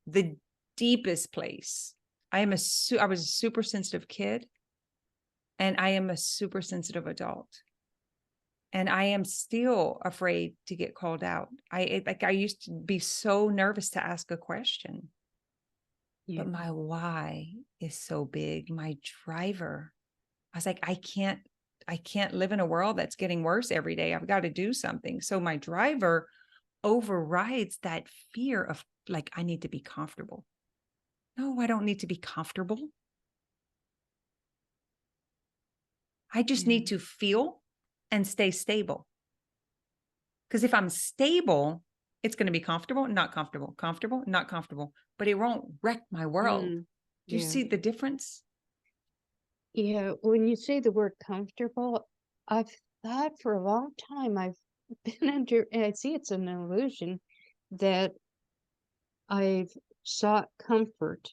the deepest place. I was a super sensitive kid, and I am a super sensitive adult. And I am still afraid to get called out. I used to be so nervous to ask a question. Yeah. But my why is so big. My driver, I was like, I can't live in a world that's getting worse every day. I've got to do something. So my driver overrides that fear of like, I need to be comfortable. No, I don't need to be comfortable. I just Yeah. need to feel and stay stable. Because if I'm stable, it's going to be comfortable, not comfortable, but it won't wreck my world. Mm. Do you Yeah. see the difference? Yeah. When you say the word comfortable, I've thought for a long time, I've been under, and I see it's an illusion that I've sought comfort.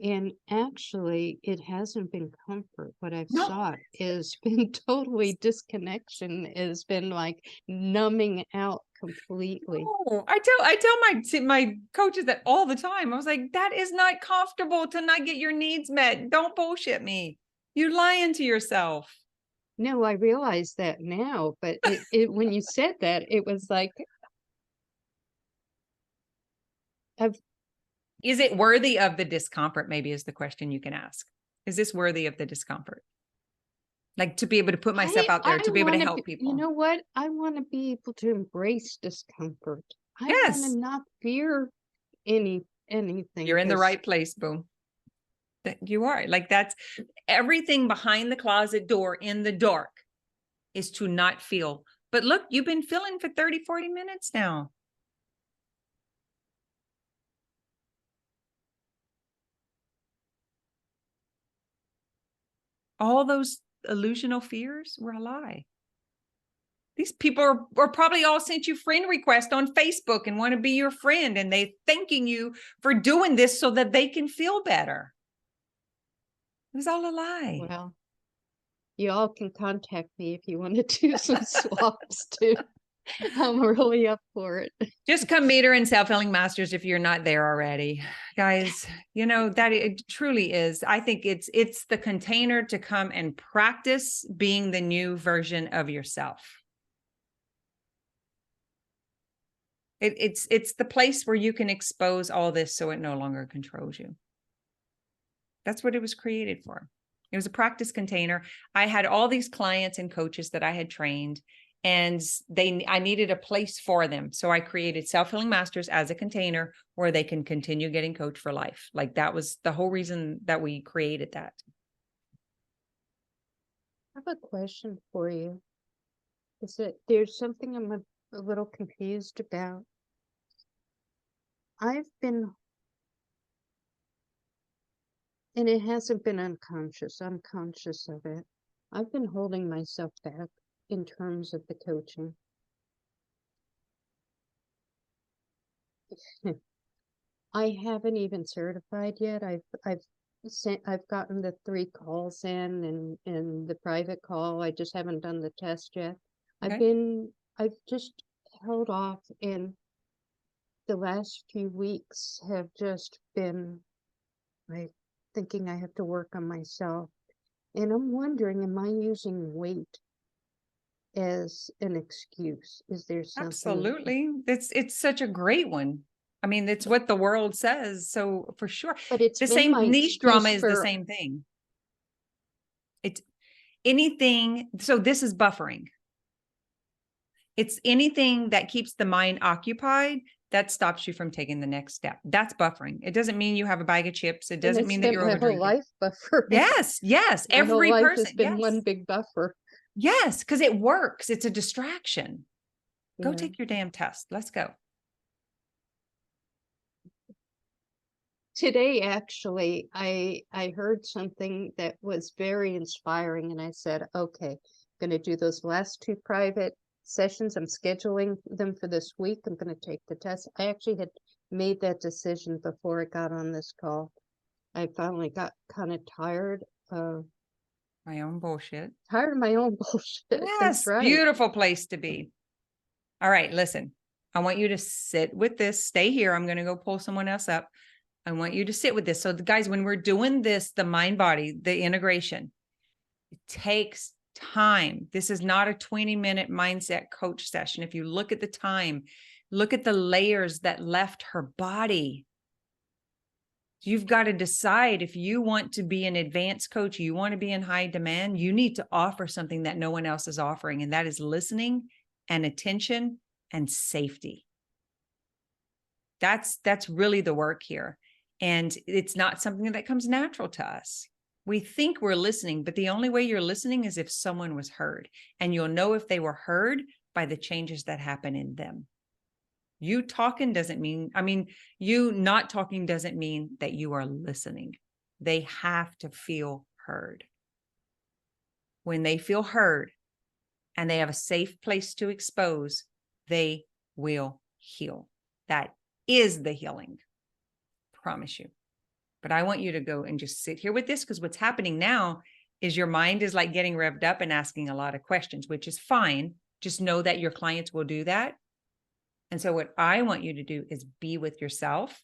And actually, it hasn't been comfort. What I've No. sought has been totally disconnection, has been like numbing out completely. Oh, I tell my coaches that all the time. I was like, that is not comfortable to not get your needs met. Don't bullshit me. You're lying to yourself. No, I realize that now, but when you said that, it was like I've Is it worthy of the discomfort? Maybe is the question you can ask. Is this worthy of the discomfort? Like to be able to put myself out there, I to be able to want to help be, you people. know what? I want to be able to embrace discomfort. I want to Yes, not fear anything you're in the because right place, boom. That you are. Like that's everything behind the closet door in the dark is to not feel. But look, you've been feeling for 30, 40 minutes now. All those illusional fears were a lie. These people are probably all sent you friend requests on Facebook and want to be your friend, and they thanking you for doing this so that they can feel better. It was all a lie. well, you all can contact me if you want to do some swaps too. I'm really up for it. Just come meet her in Self-Healing Masters if you're not there already. Guys, you know, that it truly is. I think it's the container to come and practice being the new version of yourself. It's the place where you can expose all this so it no longer controls you. That's what it was created for. It was a practice container. I had all these clients and coaches that I had trained, and I needed a place for them. So I created Self-Healing Masters as a container where they can continue getting coached for life. Like that was the whole reason that we created that. I have a question for you. Is that there's something I'm a little confused about. I've been, and it hasn't been unconscious, I'm conscious of it. I've been holding myself back in terms of the coaching. I haven't even certified yet. I've gotten the 3 calls in the private call. I just haven't done the test yet. Okay. I've just held off, and the last few weeks have just been like thinking I have to work on myself. And I'm wondering, am I using weight as an excuse? Is there something? Absolutely. It's such a great one. I mean, it's what the world says. So for sure. But it's The been same my niche drama excuse is the for, same thing. It's anything. So this is buffering. It's anything that keeps the mind occupied that stops you from taking the next step. That's buffering. It doesn't mean you have a bag of chips. It and I doesn't mean that spent you're my over whole drinking. life buffering. Yes, yes. My whole Every life person. has been Yes. one big buffer. Yes, because it works. It's a distraction. Go Yeah. take your damn test. Let's go. Today, actually, I heard something that was very inspiring, and I said, okay, I'm going to do those last 2 private sessions. I'm scheduling them for this week. I'm going to take the test. I actually had made that decision before I got on this call. I finally got kind of tired of My own bullshit. Tired of my own bullshit. That's Yes, right. beautiful place to be. All right, listen. I want you to sit with this. Stay here. I'm going to go pull someone else up. I want you to sit with this. So, guys, when we're doing this, the mind body, the integration, it takes time. This is not a 20-minute mindset coach session. If you look at the time, look at the layers that left her body. You've got to decide if you want to be an advanced coach, you want to be in high demand, you need to offer something that no one else is offering. And that is listening and attention and safety. That's really the work here. And it's not something that comes natural to us. We think we're listening, but the only way you're listening is if someone was heard. And you'll know if they were heard by the changes that happen in them. You talking doesn't mean, you not talking doesn't mean that you are listening. They have to feel heard. When they feel heard and they have a safe place to expose, they will heal. That is the healing. Promise you. But I want you to go and just sit here with this, because what's happening now is your mind is like getting revved up and asking a lot of questions, which is fine. Just know that your clients will do that. And so what I want you to do is be with yourself,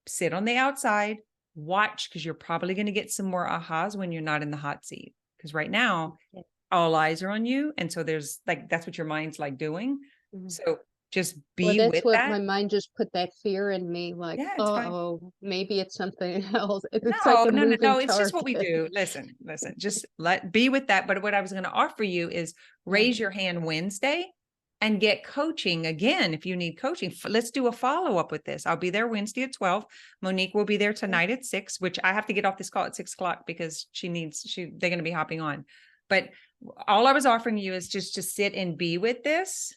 sit on the outside, watch, because you're probably going to get some more ahas when you're not in the hot seat. Because right now, all eyes are on you. And so there's like, that's what your mind's like doing. Mm-hmm. So just be that's with what that. My mind just put that fear in me, like, yeah, oh, maybe it's something else. It's no, like a no, moving no. It's just what we target. do. Listen, just be with that. But what I was going to offer you is raise your hand Wednesday and get coaching again. If you need coaching, let's do a follow-up with this. I'll be there Wednesday at 12. Monique will be there tonight at 6, which I have to get off this call at 6 o'clock because they're going to be hopping on. But all I was offering you is just to sit and be with this.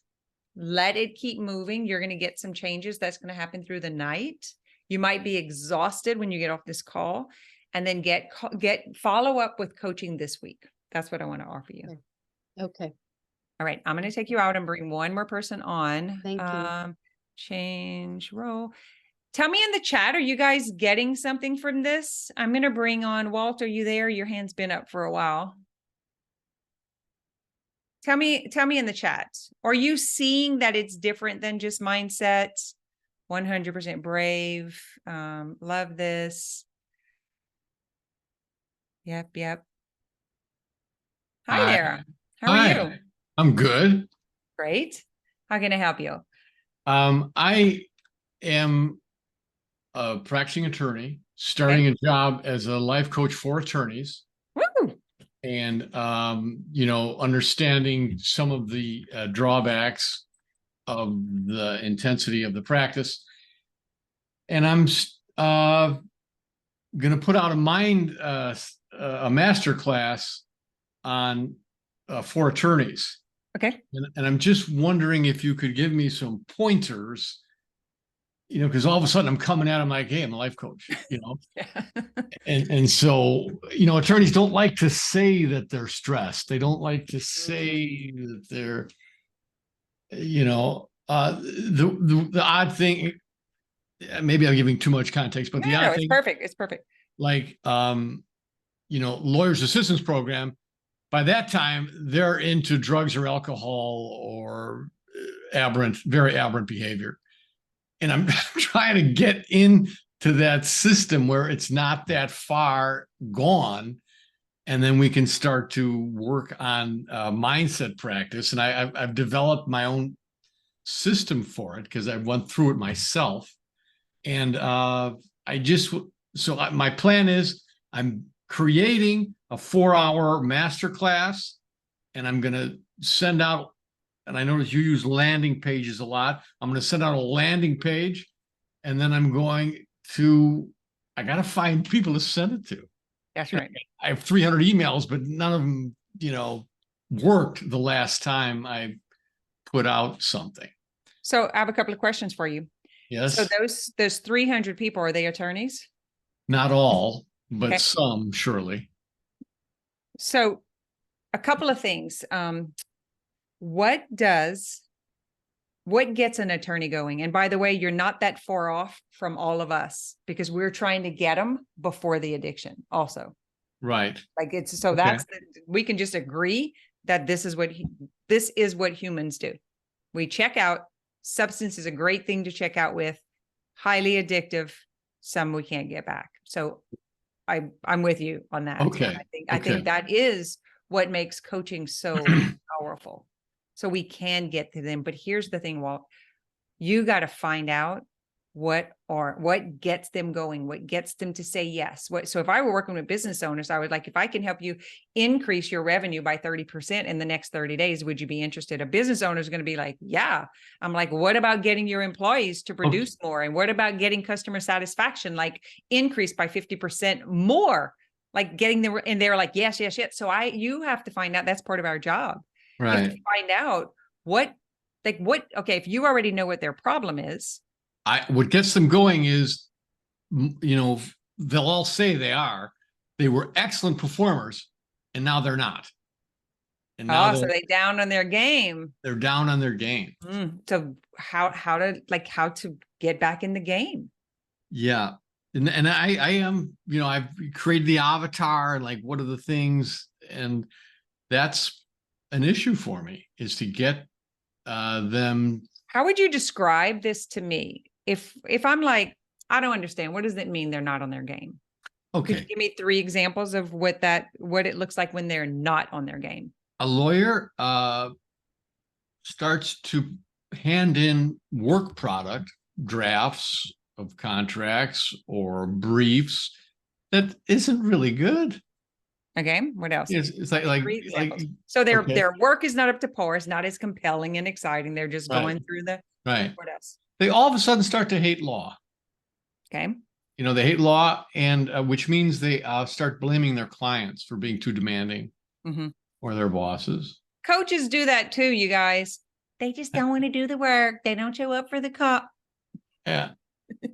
Let it keep moving. You're going to get some changes that's going to happen through the night. You might be exhausted when you get off this call, and then get follow up with coaching this week. That's what I want to offer you. Okay. All right. I'm going to take you out and bring one more person on. Thank you. Change role. Tell me in the chat, are you guys getting something from this? I'm going to bring on Walt. Are you there? Your hand's been up for a while. Tell me in the chat. Are you seeing that it's different than just mindset? 100% brave. Love this. Yep. Hi there. How are you? I'm good. Great. How can I help you? I am a practicing attorney, starting a job as a life coach for attorneys. Woo! And, understanding some of the drawbacks of the intensity of the practice. And I'm going to put out a master class on for attorneys. Okay. And I'm just wondering if you could give me some pointers, because all of a sudden I'm coming at them like, hey, I'm a life coach, Yeah. and so, attorneys don't like to say that they're stressed. They don't like to say that they're, the odd thing, maybe I'm giving too much context, but the odd thing. It's perfect. Like, lawyers assistance program, by that time they're into drugs or alcohol or very aberrant behavior. And I'm trying to get into that system where it's not that far gone. And then we can start to work on mindset practice. And I've developed my own system for it because I went through it myself. And my plan is I'm creating a 4-hour masterclass, and I'm going to send out, and I notice you use landing pages a lot. I'm going to send out a landing page, and then I got to find people to send it to. That's right. I have 300 emails, but none of them, worked the last time I put out something. So I have a couple of questions for you. Yes. So those 300 people, are they attorneys? Not all, but Okay. Some, surely. So a couple of things. What gets an attorney going? And by the way, you're not that far off from all of us, because we're trying to get them before the addiction also. Right. Like it's so Okay. we can just agree that this is what humans do. We check out. Substance is a great thing to check out with. Highly addictive. Some we can't get back. So I'm with you on that. Okay. I think that is what makes coaching so powerful. So we can get to them. But here's the thing, Walt, you got to find out what gets them going, what gets them to say yes. So if I were working with business owners, I would like, if I can help you increase your revenue by 30% in the next 30 days, would you be interested? A business owner is going to be like, yeah. I'm like, what about getting your employees to produce more? And what about getting customer satisfaction, like increase by 50% more, like getting them, and they're like, yes, yes, yes. So you have to find out, that's part of our job. You have to find out okay, if you already know what their problem is. What gets them going is, they'll all say they were excellent performers, and now they're not. And now so they down on their game. They're down on their game. So how to get back in the game? Yeah. And I am, I've created the avatar and like, what are the things? And that's an issue for me, is to get them. How would you describe this to me? If I'm like, I don't understand, what does it mean they're not on their game? Okay. Could you give me 3 examples of what it looks like when they're not on their game? A lawyer starts to hand in work product, drafts of contracts or briefs that isn't really good. Okay, what else? It's like so their work is not up to par, it's not as compelling and exciting. They're just going through the right. What else? They all of a sudden start to hate law. Okay. They hate law, and which means they start blaming their clients for being too demanding, or their bosses. Coaches do that too, you guys. They just don't want to do the work. They don't show up for the call. Yeah.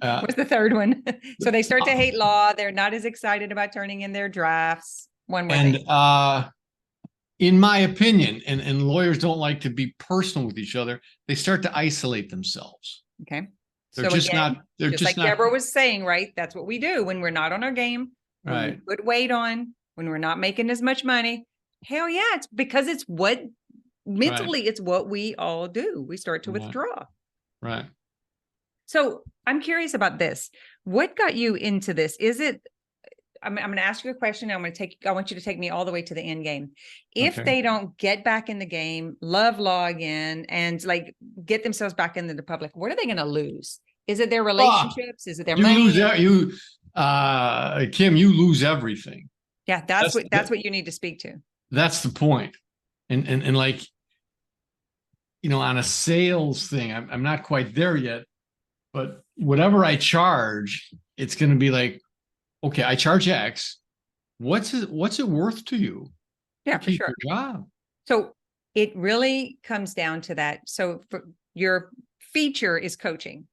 What's the third one? So they start to hate law. They're not as excited about turning in their drafts. One more thing. In my opinion, and lawyers don't like to be personal with each other, they start to isolate themselves. Okay. They're just not. They're just like not. Deborah was saying, right? That's what we do when we're not on our game. When we put weight on, when we're not making as much money. Hell yeah, it's because it's what mentally it's what we all do. We start to withdraw. Right. So I'm curious about this. What got you into this? Is it? I'm going to ask you a question. I want you to take me all the way to the end game. If they don't get back in the game, love law again, and like get themselves back into the public, what are they going to lose? Is it their relationships? Is it their money? Kim, you lose everything. Yeah, that's what you need to speak to. That's the point. And like, on a sales thing, I'm not quite there yet, but whatever I charge, it's going to be like, okay, I charge X. What's it worth to you? Yeah, for sure. Your job. So it really comes down to that. So for your feature is coaching.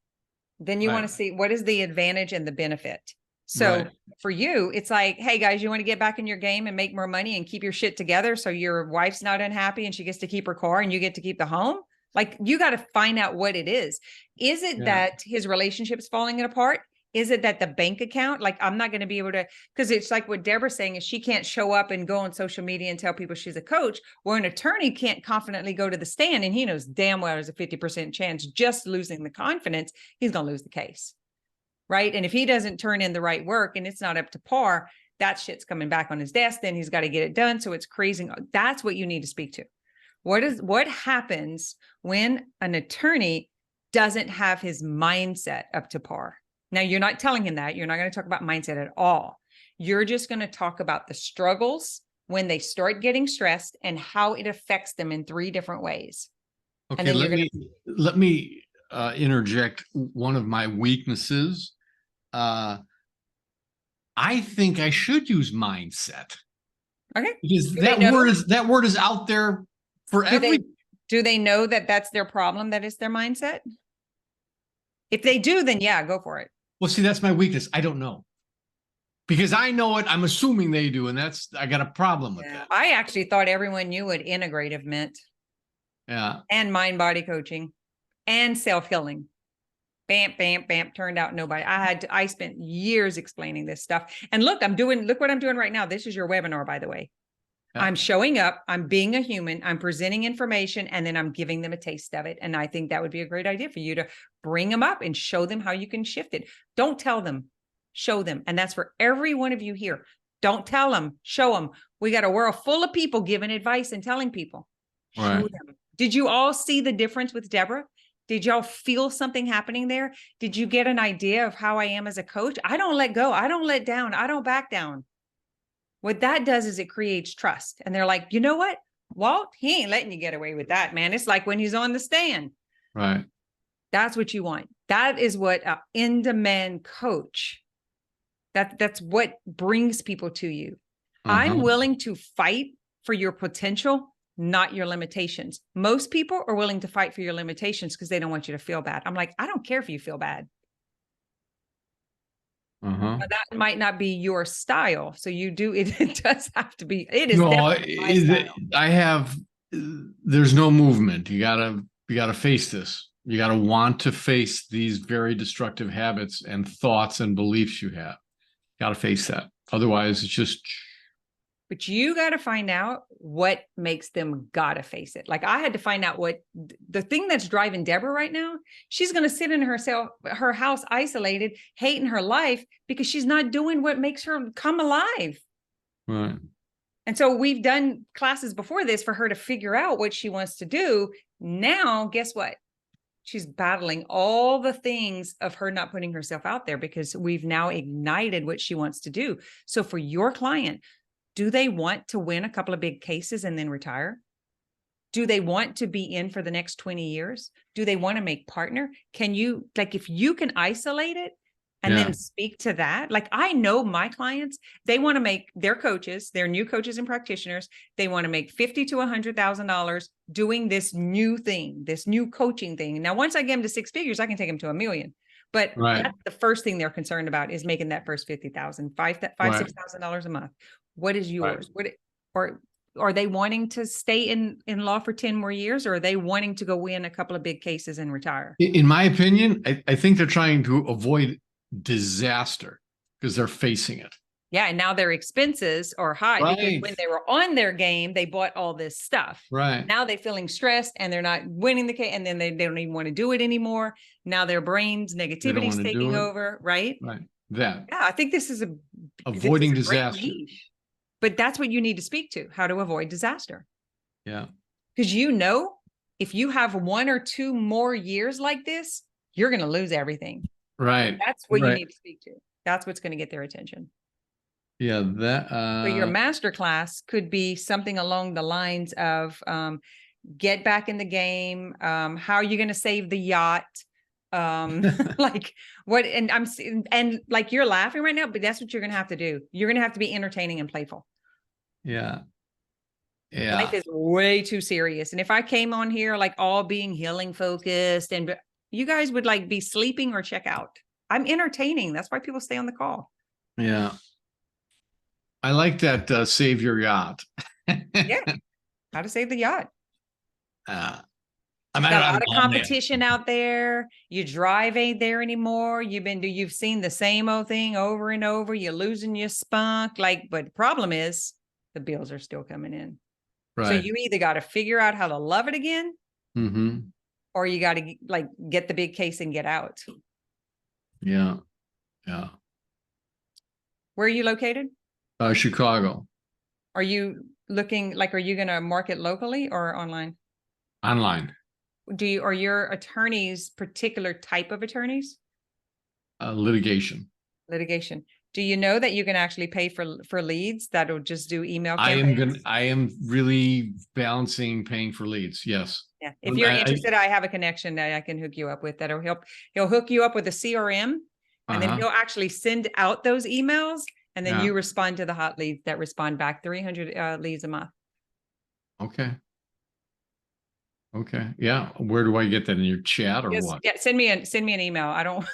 Then you want to see what is the advantage and the benefit. So for you, it's like, hey guys, you want to get back in your game and make more money and keep your shit together so your wife's not unhappy and she gets to keep her car and you get to keep the home? Like, you got to find out what it is. Is it that his relationship's falling apart? Is it that the bank account, like, I'm not going to be able to, because it's like what Deborah's saying is she can't show up and go on social media and tell people she's a coach, where an attorney can't confidently go to the stand and he knows damn well there's a 50% chance just losing the confidence, he's going to lose the case. Right. And if he doesn't turn in the right work and it's not up to par, that shit's coming back on his desk. Then he's got to get it done. So it's crazy. That's what you need to speak to. What happens when an attorney doesn't have his mindset up to par? Now, you're not telling him that. You're not going to talk about mindset at all. You're just going to talk about the struggles when they start getting stressed and how it affects them in 3 different ways. Okay, let me interject one of my weaknesses. I think I should use mindset. Okay. Because that word is out there for every. Do they know that that's their problem, that it's their mindset? If they do, then yeah, go for it. Well, see, that's my weakness. I don't know. Because I know it, I'm assuming they do, and I got a problem with that. I actually thought everyone knew what integrative meant. Yeah. And mind-body coaching and self-healing. Bam, bam, bam. Turned out nobody. I spent years explaining this stuff. And look what I'm doing right now. This is your webinar, by the way. Yeah. I'm showing up, I'm being a human, I'm presenting information, and then I'm giving them a taste of it. And I think that would be a great idea for you to bring them up and show them how you can shift it. Don't tell them, show them. And that's for every one of you here. Don't tell them, show them. We got a world full of people giving advice and telling people. Show Right. them. Did you all see the difference with Deborah? Did y'all feel something happening there? Did you get an idea of how I am as a coach? I don't let go. I don't let down. I don't back down. What that does is it creates trust. And they're like, you know what? Walt, he ain't letting you get away with that, man. It's like when he's on the stand. Right. That's what you want. That is what an in-demand coach, that's what brings people to you. I'm willing to fight for your potential, not your limitations. Most people are willing to fight for your limitations because they don't want you to feel bad. I'm like, I don't care if you feel bad. But that might not be your style. So you do, it does have to be, it is definitely my style. There's no movement. You gotta face this. You gotta want to face these very destructive habits and thoughts and beliefs you have. Gotta face that. Otherwise it's just. But you got to find out what makes them gotta face it. Like I had to find out what the thing that's driving Deborah right now. She's going to sit in her house isolated, hating her life because she's not doing what makes her come alive. Right. And so we've done classes before this for her to figure out what she wants to do. Now, guess what? She's battling all the things of her not putting herself out there because we've now ignited what she wants to do. So for your client, do they want to win a couple of big cases and then retire? Do they want to be in for the next 20 years? Do they want to make partner? Can you, like, if you can isolate it and then speak to that, like I know my clients, they want to make their coaches, their new coaches and practitioners, they want to make $50,000 to $100,000 doing this new thing, this new coaching thing. Now, once I get them to 6 figures, I can take them to $1 million. But that's the first thing they're concerned about is making that first $50,000, $6,000 a month. What is yours? Or are they wanting to stay in law for 10 more years, or are they wanting to go win a couple of big cases and retire? In my opinion, I think they're trying to avoid disaster because they're facing it. Yeah. And now their expenses are high because when they were on their game, they bought all this stuff. Right. Now they're feeling stressed and they're not winning the case. And then they don't even want to do it anymore. Now their brains, negativity is taking over. Right. Right. That. Yeah. I think this is avoiding disaster. But that's what you need to speak to, how to avoid disaster. Yeah. Because if you have 1 or 2 more years like this, you're going to lose everything. Right. That's what you need to speak to. That's what's going to get their attention. Yeah. But your masterclass could be something along the lines of get back in the game. How are you going to save the yacht? Like what? And like you're laughing right now, but that's what you're going to have to do. You're going to have to be entertaining and playful. Yeah. Yeah. Life is way too serious. And if I came on here like all being healing focused, and you guys would like be sleeping or check out. I'm entertaining. That's why people stay on the call. Yeah. I like that save your yacht. Yeah. How to save the yacht. Got a lot of competition out there. Your drive ain't there anymore. You've seen the same old thing over and over. You're losing your spunk. But the problem is the bills are still coming in. Right. So you either got to figure out how to love it again, or you got to get the big case and get out. Yeah. Yeah. Where are you located? Chicago. Are you looking are you going to market locally or online? Online. Are your attorneys particular type of attorneys? Litigation. Do you know that you can actually pay for leads that'll just do email campaigns? I am really balancing paying for leads. Yes. Yeah. If you're interested, I have a connection that I can hook you up with that'll help. He'll hook you up with a CRM, and then he'll actually send out those emails, and then you respond to the hot leads that respond back. 300 leads a month. Okay. Yeah. Where do I get that, in your chat or what? Yeah. Send me an email. I don't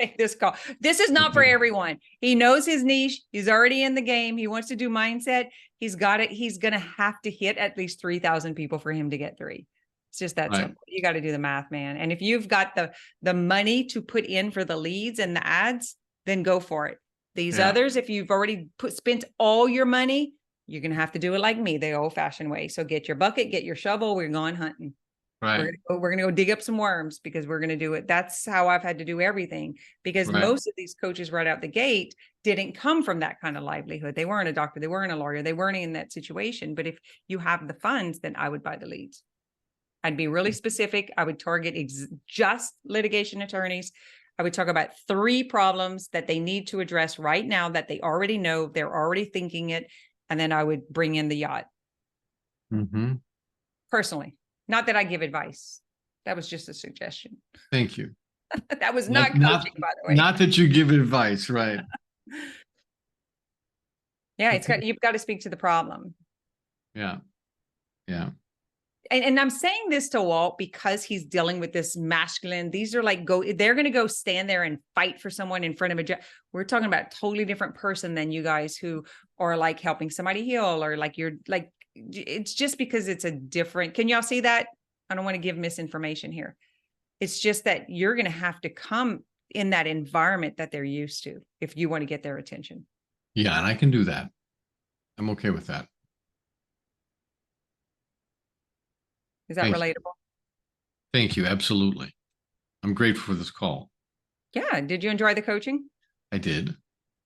take this call. This is not for everyone. He knows his niche. He's already in the game. He wants to do mindset. He's got it. He's going to have to hit at least 3,000 people for him to get 3. It's just that Right. simple. You got to do the math, man. And if you've got the money to put in for the leads and the ads, then go for it. These Yeah. others, if you've already spent all your money, you're going to have to do it like me, the old fashioned way. So get your bucket, get your shovel. We're going hunting. Right. We're gonna go dig up some worms because we're gonna do it. That's how I've had to do everything, because Right. most of these coaches right out the gate didn't come from that kind of livelihood. They weren't a doctor, they weren't a lawyer, they weren't in that situation. But if you have the funds, then I would buy the leads. I'd be really specific. I would target just litigation attorneys. I would talk about 3 problems that they need to address right now that they already know, they're already thinking it, and then I would bring in the yacht. Mm-hmm. Personally. Not that I give advice. That was just a suggestion. Thank you. That was not coaching, by the way. Not that you give advice, right? Yeah, you've got to speak to the problem. Yeah. Yeah. And I'm saying this to Walt because he's dealing with this masculine. These are like, they're going to go stand there and fight for someone in front of a judge. We're talking about a totally different person than you guys who are like helping somebody heal, or like you're like, it's just because it's a different, can y'all see that? I don't want to give misinformation here. It's just that you're going to have to come in that environment that they're used to if you want to get their attention. Yeah, and I can do that. I'm okay with that. Is that relatable? Thank you. Absolutely. I'm grateful for this call. Yeah. Did you enjoy the coaching? I did.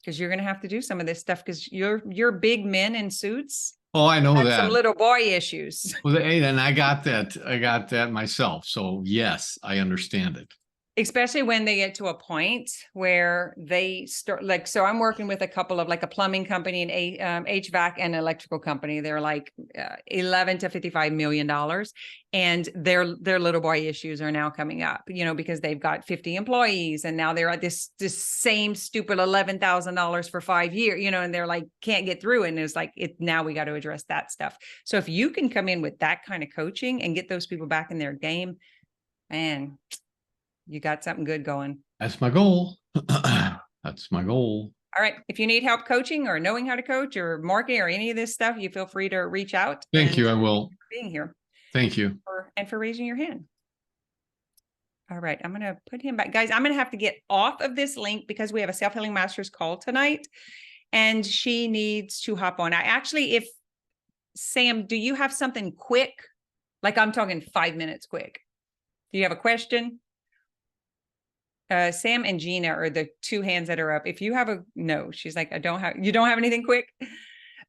Because you're going to have to do some of this stuff because you're big men in suits. Oh, I know that. Some little boy issues. Well, and I got that. I got that myself. So yes, I understand it. Especially when they get to a point where they start like, so I'm working with a couple of like a plumbing company and a HVAC and electrical company. They're like $11 to $55 million. And their little boy issues are now coming up, because they've got 50 employees and now they're at this same stupid $11,000 for 5 years, and they're like, can't get through. And it's like, now we got to address that stuff. So if you can come in with that kind of coaching and get those people back in their game, man, you got something good going. That's my goal. That's my goal. All right. If you need help coaching or knowing how to coach or marketing or any of this stuff, you feel free to reach out. Thank you. I will. Being here. Thank you. And for raising your hand. All right. I'm going to put him back. Guys, I'm going to have to get off of this link because we have a Self-Healing Masters call tonight and she needs to hop on. if Sam, do you have something quick? Like I'm talking 5 minutes quick. Do you have a question? Sam and Gina are the 2 hands that are up. If you have no, she's like, you don't have anything quick.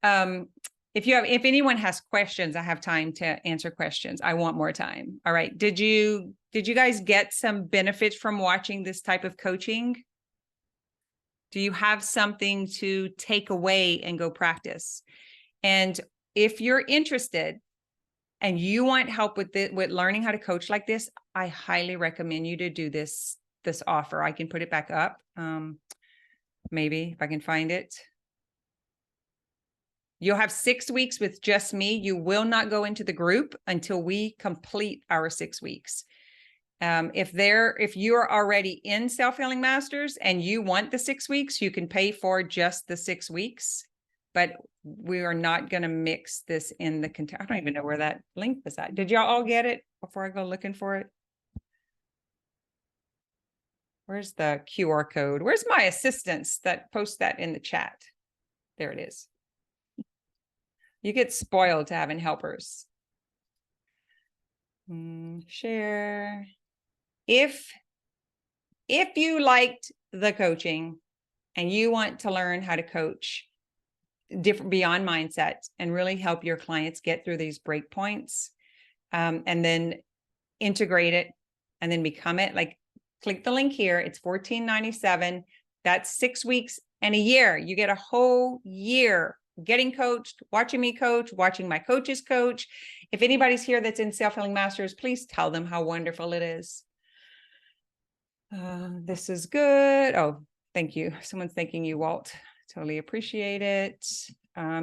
If anyone has questions, I have time to answer questions. I want more time. All right. Did you guys get some benefits from watching this type of coaching? Do you have something to take away and go practice? And if you're interested and you want help with learning how to coach like this, I highly recommend you to do this offer. I can put it back up. Maybe if I can find it. You'll have 6 weeks with just me. You will not go into the group until we complete our 6 weeks. If you're already in Self-Healing Masters and you want the 6 weeks, you can pay for just the 6 weeks, but we are not going to mix this in the content. I don't even know where that link was at. Did y'all all get it before I go looking for it? Where's the QR code? Where's my assistants that post that in the chat? There it is. You get spoiled to having helpers. Share. If you liked the coaching and you want to learn how to coach different beyond mindset and really help your clients get through these break points, and then integrate it and then become it, like click the link here. It's $14.97. That's 6 weeks and a year. You get a whole year getting coached, watching me coach, watching my coaches coach. If anybody's here that's in Self-Healing Masters, please tell them how wonderful it is. This is good. Oh, thank you. Someone's thanking you, Walt. Totally appreciate it.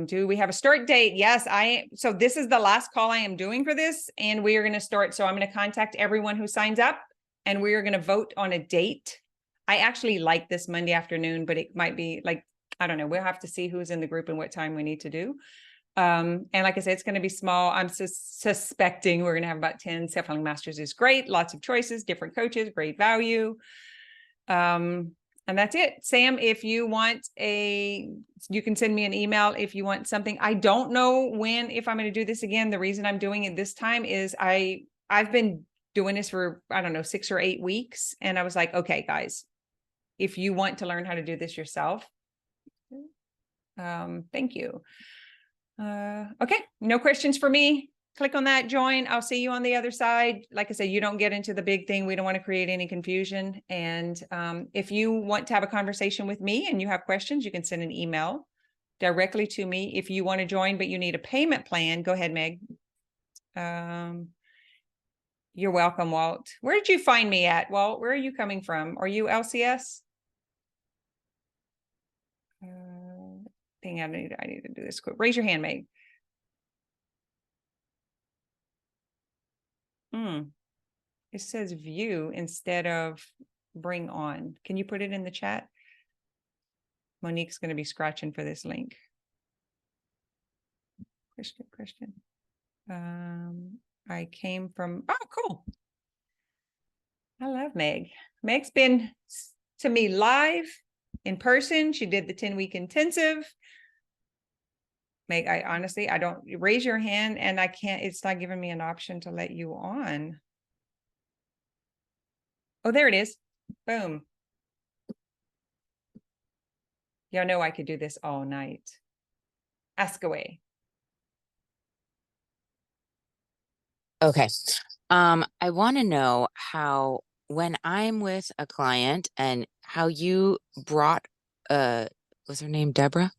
Do we have a start date? Yes, so this is the last call I am doing for this, and we are going to start. So I'm going to contact everyone who signs up, and we are going to vote on a date. I actually like this Monday afternoon, but it might be like, I don't know. We'll have to see who's in the group and what time we need to do. And like I said, it's going to be small. I'm suspecting we're going to have about 10. Self-healing masters is great. Lots of choices, different coaches, great value. And that's it. Sam, if you want you can send me an email if you want something. I don't know if I'm going to do this again. The reason I'm doing it this time is I've been doing this for, I don't know, 6 or 8 weeks. And I was like, okay, guys, if you want to learn how to do this yourself, thank you. Okay, no questions for me. Click on that, join. I'll see you on the other side. Like I said, you don't get into the big thing. We don't want to create any confusion. And if you want to have a conversation with me and you have questions, you can send an email directly to me. If you want to join, but you need a payment plan, go ahead, Meg. You're welcome, Walt. Where did you find me at, Walt? Where are you coming from? Are you LCS? I need to do this quick. Raise your hand, Meg. It says view instead of bring on. Can you put it in the chat? Monique's going to be scratching for this link. Christian. I came from, oh, cool. I love Meg. Meg's been to me live in person. She did the 10-week intensive. Meg, I don't raise your hand and I can't, it's not giving me an option to let you on. Oh, there it is. Boom. Y'all know I could do this all night. Ask away. Okay. I want to know how, when I'm with a client and how you brought, what's her name, Deborah,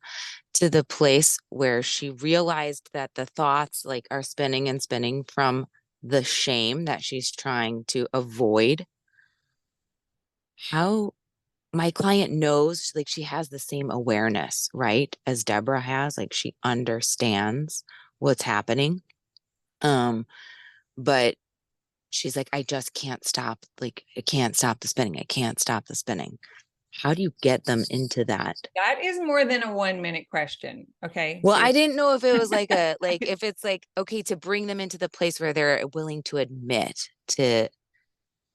to the place where she realized that the thoughts like are spinning and spinning from the shame that she's trying to avoid. How my client knows, like, she has the same awareness, right, as Deborah has, like she understands what's happening. But she's like, I just can't stop. Like, I can't stop the spinning. I can't stop the spinning. How do you get them into that? That is more than a 1-minute question. Okay. Well, So I didn't know if it was like if it's like, okay, to bring them into the place where they're willing to admit to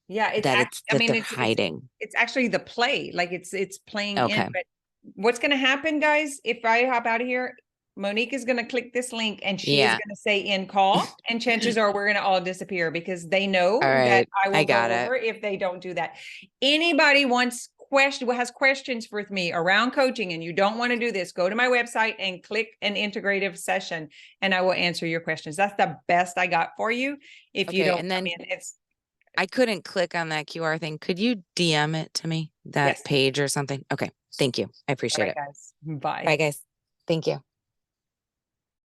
yeah, that they're it's hiding. it's actually the play, like it's playing Okay. in. But what's going to happen, guys, if I hop out of here, Monique is going to click this link and she is Yeah. going to say end call, and chances are we're going to all disappear because they know All that right. I will I go got it. over if they don't do that. Anybody has questions with me around coaching and you don't want to do this, go to my website and click an integrative session and I will answer your questions. That's the best I got for you. If you Okay, don't and come then in, it's I couldn't click on that QR thing. Could you DM it to me, that yes. page or something? Okay. Thank you. I All appreciate right, it. guys. Bye. Bye, guys. Thank you.